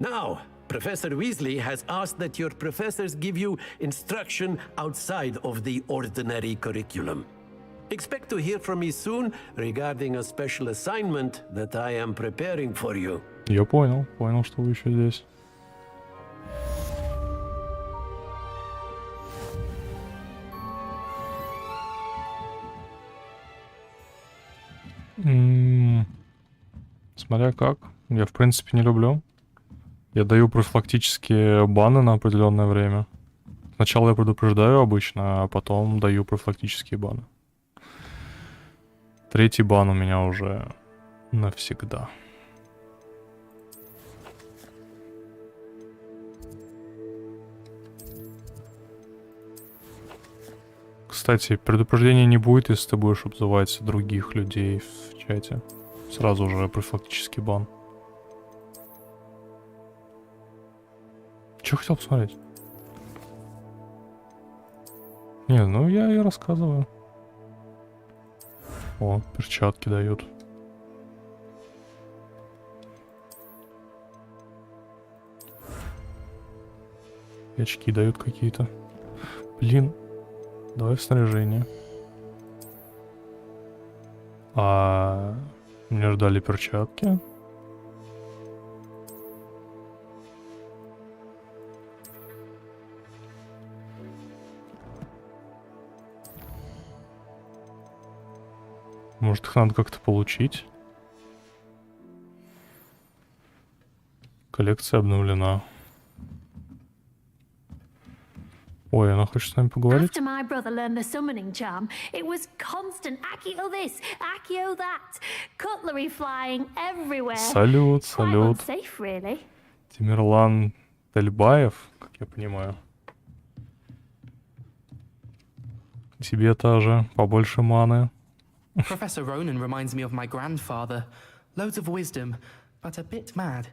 Now, Professor Weasley has asked that your professors give you instruction outside of the ordinary curriculum. Expect to hear from me soon regarding a special assignment that I am preparing for you. Я понял, что вы еще здесь. Смотря как. Я, в принципе, не люблю. Я даю профилактические баны на определенное время. Сначала я предупреждаю обычно, а потом даю профилактические баны. 3-й бан у меня уже навсегда. Кстати, предупреждения не будет, если ты будешь обзывать других людей в чате. Сразу же профилактический бан. Чё хотел посмотреть? Не, ну я и рассказываю. О, перчатки дают. И очки дают какие-то. Блин. Давай в снаряжение. Мне ждали перчатки. Может, их надо как-то получить? Коллекция обновлена. Ой, она хочет с нами поговорить? After my brother learned the summoning charm, it was constant Accio this, Accio that, cutlery flying everywhere. Салют, салют. Quite unsafe, really. Тимирлан Тельбаев, как я понимаю. Тебе тоже побольше маны. Professor Ronan reminds me of my grandfather. Loads of wisdom, but a bit mad.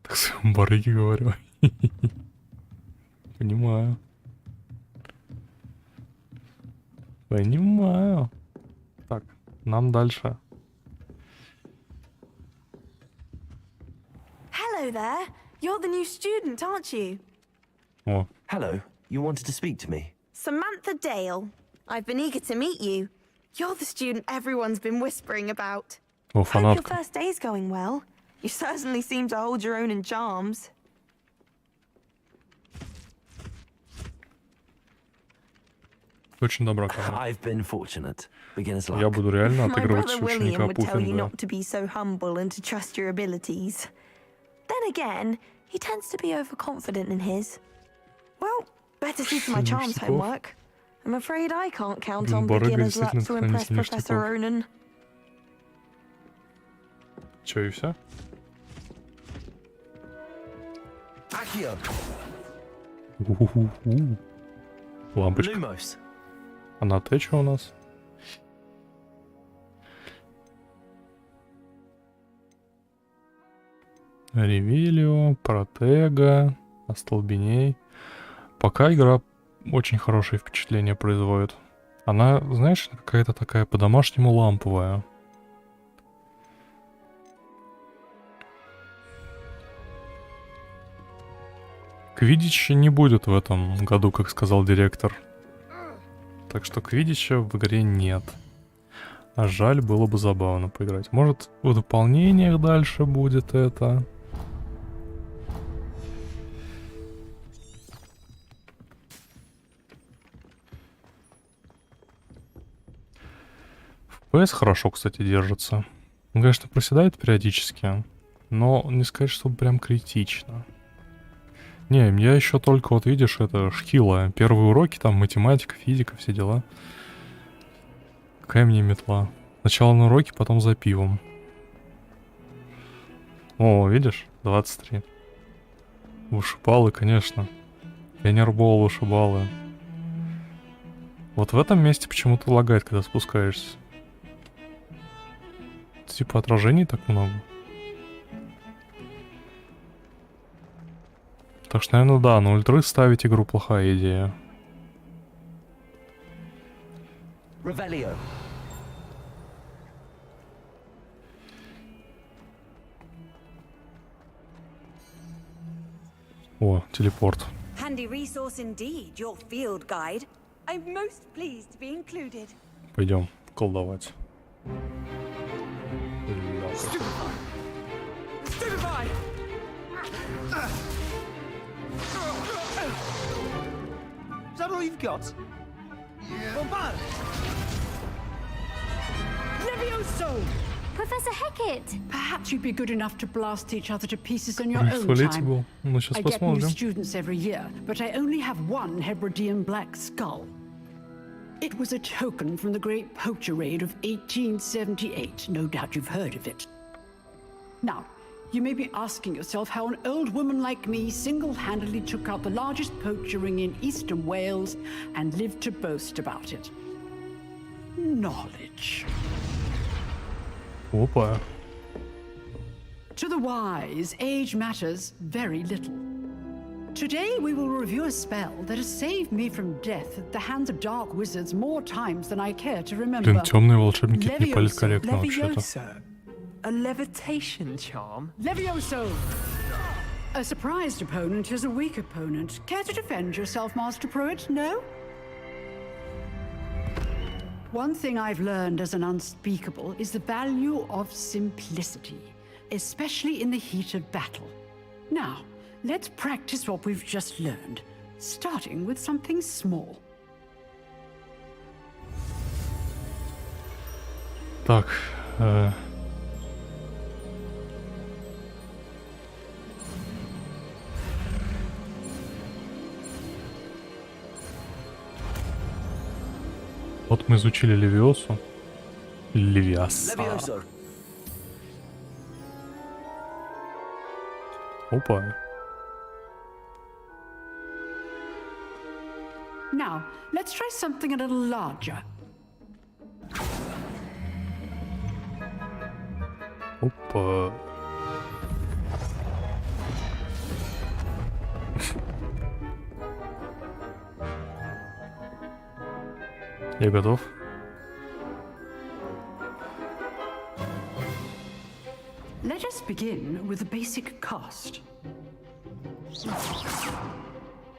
Так своему барыге говорю. Понимаю. Понимаю. Так, нам дальше. Hello there. You're the new student, aren't you? О. Hello. You wanted to speak to me? Samantha Dale. I've been eager to meet you. You're the student everyone's been whispering about. О, Hope your фанатка. first day's going well. You certainly seem to hold your own in charms. Очень добра ко мне. I've been fortunate. Beginner's luck. Я буду реально My отыгрывать brother William ученика would tell you Пуффинга. not to be so humble and to trust your abilities. Then again, he tends to be overconfident in his. Well, better see to my charms Ништяков. homework. I'm afraid I can't count on Барыга beginner's luck действительно to impress хранитель Professor ништяков. Ronan. Чё, и все? Accio. Лампочка. Lumos. А на Т что у нас? Ревелио, Протега, Остолбеней. Пока игра очень хорошее впечатление производит. Она, знаешь, какая-то такая по-домашнему ламповая. Квиддича не будет в этом году, как сказал директор. Так что квиддича в игре нет. А жаль, было бы забавно поиграть. Может, в дополнениях дальше будет это. FPS хорошо, кстати, держится. Он, конечно, проседает периодически, но не сказать, что прям критично. Не, я еще только, вот видишь, это шкила. Первые уроки, там, математика, физика, все дела. Какая мне метла. Сначала на уроке, потом за пивом. О, видишь? 23. Вышибалы, конечно. Пионербол, вышибалы. Вот в этом месте почему-то лагает, когда спускаешься. Типа отражений так много. Так что, наверное, да, на ультры ставить игру плохая идея. Revelio. О, телепорт. Handy resource indeed, your field guide. I'm most pleased to be included. Пойдем колдовать. Stupefy! Is that all you've got? Yeah. Bombard! Levioso! Professor Hecat! Perhaps you'd be good enough to blast each other to pieces on your Ой, own туалете time. был. Ну, сейчас I get new посмотрим. students every year, but I only have one Hebridean black skull. It was a token from the Great Poacher Raid of 1878. No doubt you've heard of it. Now, you may be asking yourself how an old woman like me single-handedly took out the largest poacher ring in eastern Wales and lived to boast about it. Knowledge. Опа. To the wise, age matters very little. Today we will review a spell that has saved me from death at the hands of dark wizards more times than I care to remember. Блин, темные волшебники, это не политкорректно вообще-то. A levitation charm? Levioso! A surprised opponent is a weak opponent. Care to defend yourself, Master Pruitt? No? One thing I've learned as an unspeakable is the value of simplicity, especially in the heat of battle. Now, let's practice what we've just learned, starting with something small. Так, вот мы изучили Левиосу. Левиаса. Levioso. Опа. Now, let's try something a little larger. Опа. Я готов. Let us begin with the basic cast.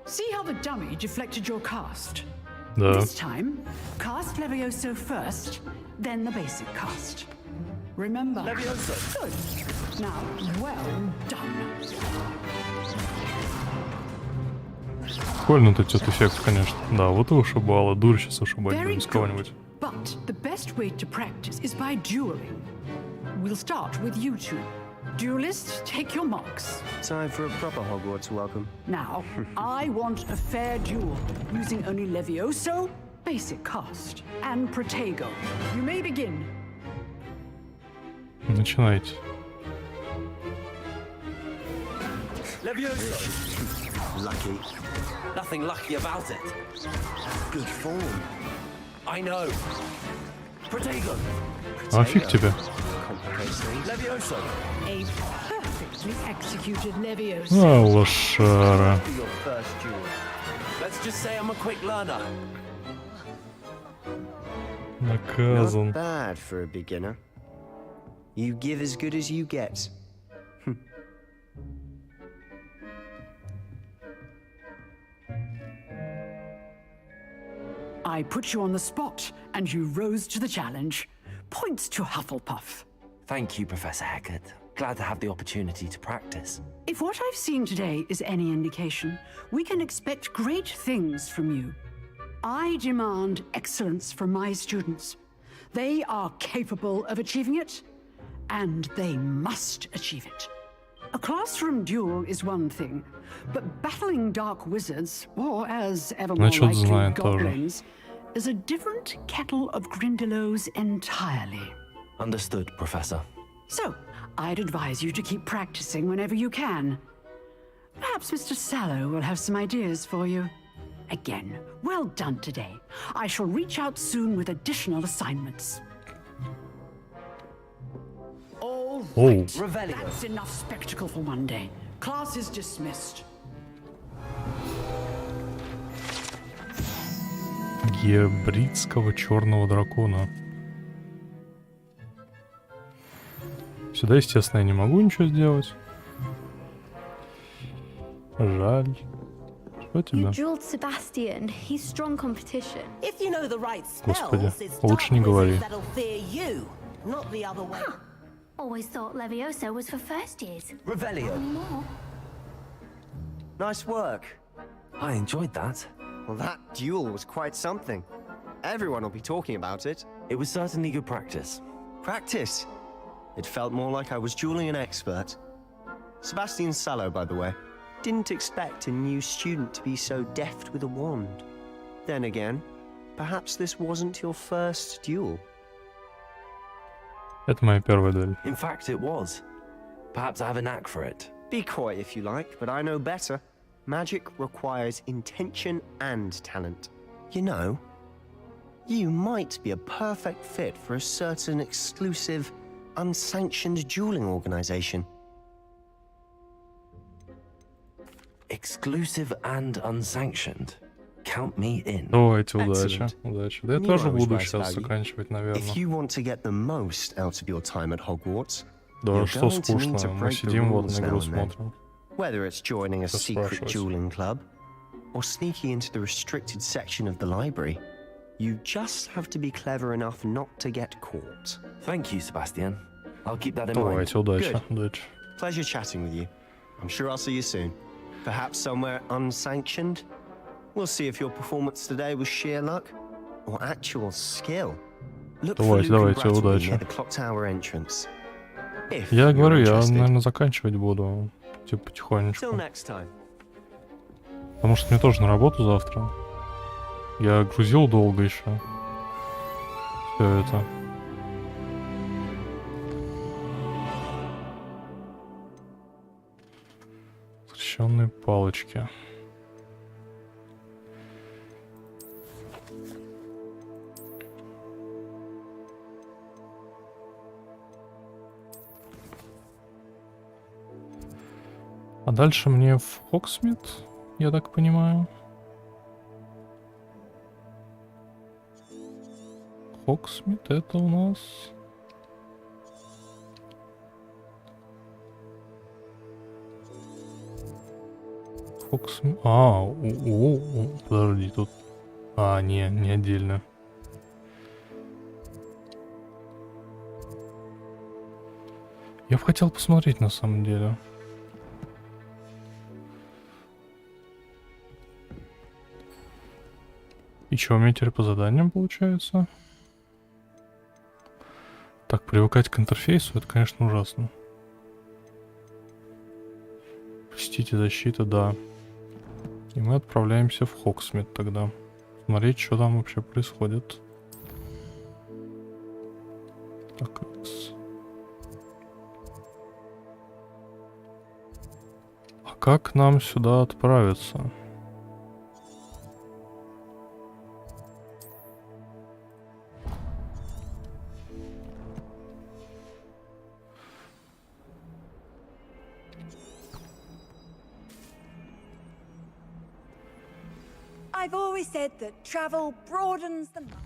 See how the dummy deflected your cast? Да. This time, cast Levioso first, then the basic cast. Remember? Levioso. Good. Now, well done. Прикольно тут этот эффект, конечно. Да, вот и ушибало. Дурь сейчас ушибать Very будем с кого-нибудь. But the best way to practice is by dueling. We'll start with you two. Duelists, take your marks. Time for a proper Hogwarts welcome. Now, I want a fair duel, using only Levioso, basic cast, and Protego. You may begin. Начинайте. Levioso. Lucky. Nothing lucky about it. Good form. I know. Protego. А фиг тебе. Levioso. A perfectly executed Levioso. А, лошара. Your first duel. Let's just say I'm a quick learner. Наказан. Not bad for a beginner. You give as good as you get. I put you on the spot, and you rose to the challenge. Points to Hufflepuff. Thank you, Professor Hecat. Glad to have the opportunity to practice. If what I've seen today is any indication, we can expect great things from you. I demand excellence from my students. They are capable of achieving it, and they must achieve it. A classroom duel is one thing, but battling dark wizards, or as ever more Насчет likely знает тоже. goblins, is a different kettle of Grindylows entirely. Understood, Professor. So, I'd advise you to keep practicing whenever you can. Perhaps Mr. Sallow will have some ideas for you. Again, well done today. I shall reach out soon with additional assignments. All right, Revelio. That's enough spectacle for one day. Class is dismissed. гибридского черного дракона. Сюда, естественно, я не могу ничего сделать. Жаль. Что тебе? You jeweled Sebastian. He's strong competition. If you know the right Господи, spells, it's лучше dark не говори. wizards that'll fear you, not the other way. Always thought Levioso was for first years. Revelio. More. Nice work. I enjoyed that. Well, that duel was quite something. Everyone will be talking about it. It was certainly good practice. Practice? It felt more like I was dueling an expert. Sebastian Sallow, by the way. Didn't expect a new student to be so deft with a wand. Then again, perhaps this wasn't your first duel. Это моя первая дуэль. In fact, it was. Perhaps I have a knack for it. Be coy if you like, but I know better. Magic requires intention and talent. You know, you might be a perfect fit for a certain exclusive, unsanctioned dueling organization. Exclusive and unsanctioned. Count me in. Давайте, удачи. Excellent. Удачи. Да я Knew тоже I was буду right сейчас about you. заканчивать, If наверное. you want to get the most out of your time at Hogwarts, Да you're что going to need скучно. to Мы break the сидим вот rules на now игру and then. смотрим. Whether it's joining a Что secret спрашивать? dueling club or sneaking into the restricted section of the library, you just have to be clever enough not to get caught. Thank you, Sebastian. I'll keep that in mind. Давайте, удачи. Good. Удачи. Pleasure chatting with you. I'm sure I'll see you soon. Perhaps somewhere unsanctioned? We'll see if your performance today was sheer luck or actual skill. Look for Давайте, Luke and давайте, Brattleby удачи. near the clock tower entrance. If Я you're говорю, я, interested. наверное, заканчивать буду. Типа Till потихонечку. next time. Потому что мне тоже на работу завтра. Я грузил долго еще. Все это. Скрещенные палочки. А дальше мне в Хогсмит, я так понимаю. Хогсмит это у нас... Хогсмит... подожди, тут... не отдельно. Я бы хотел посмотреть на самом деле. И что у меня теперь по заданиям получается? Так, привыкать к интерфейсу, это, конечно, ужасно. Простите, защита, да. И мы отправляемся в Хогсмит тогда. Смотреть, что там вообще происходит. Так, а как нам сюда отправиться? I've always said that travel broadens the mind.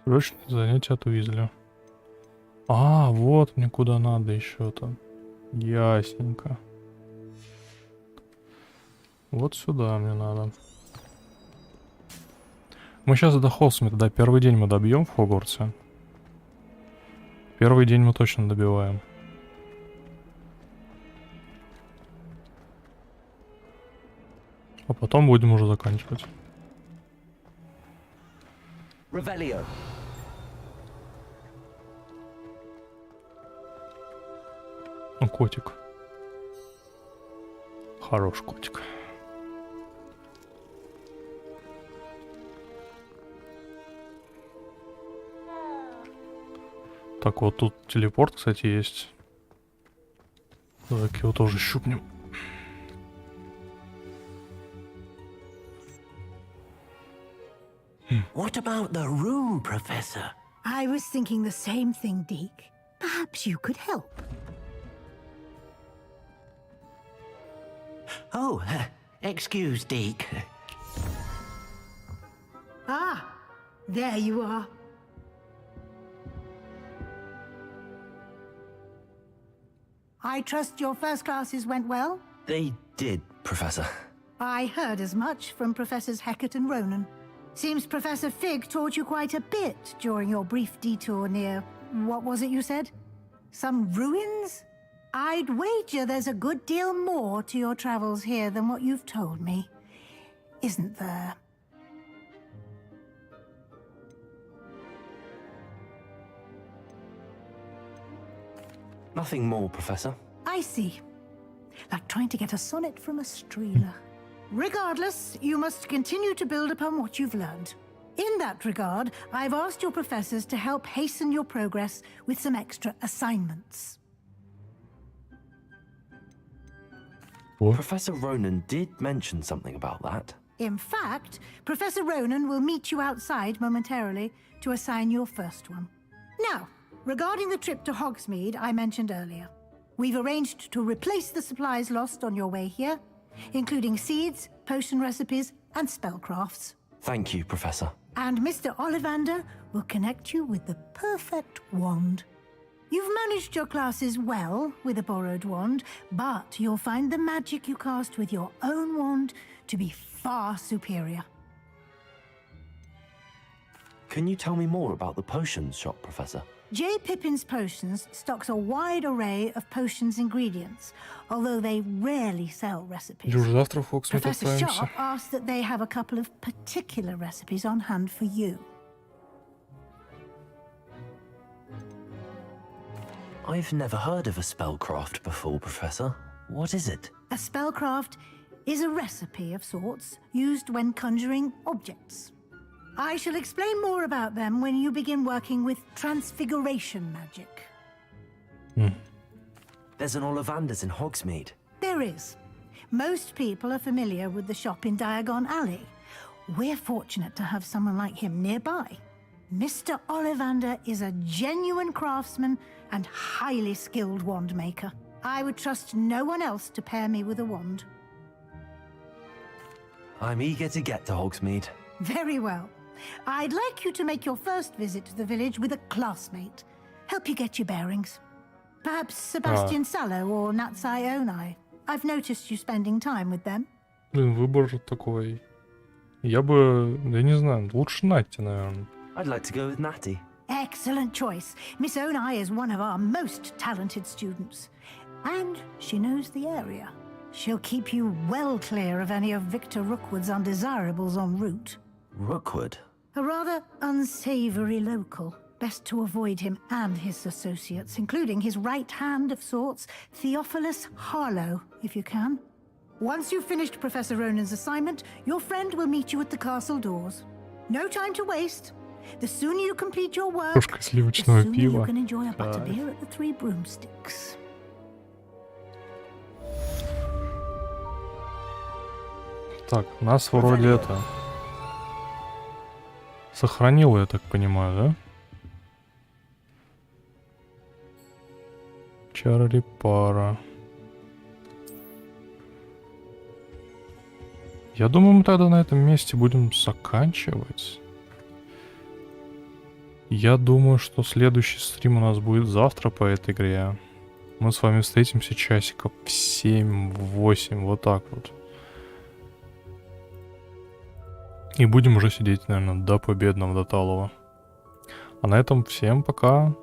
Срочное занятие от Уизли. А, вот мне куда надо еще-то. Ясненько. Вот сюда мне надо. Мы сейчас до Хогсмита, да, первый день мы добьем в Хогвартсе. Первый день мы точно добиваем. А потом будем уже заканчивать. Revelio. Ну, котик. Хороший котик. Так, вот тут телепорт, кстати, есть. Давай-ка его тоже щупнем. What about the room, Professor? I was thinking the same thing, Deke. Perhaps you could help. Oh, excuse, Deke. There you are. I trust your first classes went well? They did, Professor. I heard as much from Professors Hecat and Ronan. Seems Professor Fig taught you quite a bit during your brief detour near... what was it you said? Some ruins? I'd wager there's a good deal more to your travels here than what you've told me. Isn't there? Nothing more, Professor. I see. Like trying to get a sonnet from a streeler. Regardless, you must continue to build upon what you've learned. In that regard, I've asked your professors to help hasten your progress with some extra assignments. What? Professor Ronan did mention something about that. In fact, Professor Ronan will meet you outside momentarily to assign your first one. Now, regarding the trip to Hogsmeade I mentioned earlier, we've arranged to replace the supplies lost on your way here, including seeds, potion recipes, and spellcrafts. Thank you, Professor. And Mr. Ollivander will connect you with the perfect wand. You've managed your classes well with a borrowed wand, but you'll find the magic you cast with your own wand to be far superior. Can you tell me more about the potions shop, Professor? J. Pippin's Potions stocks a wide array of potions ingredients, although they rarely sell recipes. Professor Sharp asked that they have a couple of particular recipes on hand for you. I've never heard of a spellcraft before, Professor. What is it? A spellcraft is a recipe of sorts used when conjuring objects. I shall explain more about them when you begin working with transfiguration magic. There's an Ollivander's in Hogsmeade. There is. Most people are familiar with the shop in Diagon Alley. We're fortunate to have someone like him nearby. Mr. Ollivander is a genuine craftsman and highly skilled wand maker. I would trust no one else to pair me with a wand. I'm eager to get to Hogsmeade. Very well. I'd like you to make your first visit to the village with a classmate. Help you get your bearings. Perhaps Sebastian Sallow or Natsai Onai. I've noticed you spending time with them. Блин, выбор такой. Я бы, я не знаю, лучше Натти, наверное. I'd like to go with Natty. Excellent choice. Miss Onai is one of our most talented students. And she knows the area. She'll keep you well clear of any of Victor Rookwood's undesirables en route. Rookwood? A rather unsavory local. Best to avoid him and his associates, including his right hand of sorts, Theophilus Harlow, if you can. Once you've finished Professor Ronan's assignment, your friend will meet you at the castle doors. No time to waste. The sooner you complete your work, the sooner you can enjoy a butterbeer at the Three Broomsticks. Так, нас вроде это... Сохранило, я так понимаю, да? Чарли Пара. Я думаю, мы тогда на этом месте будем заканчивать. Я думаю, что следующий стрим у нас будет завтра по этой игре. Мы с вами встретимся часиков в 7-8, вот так вот. И будем уже сидеть, наверное, до победного, до талого. А на этом всем пока.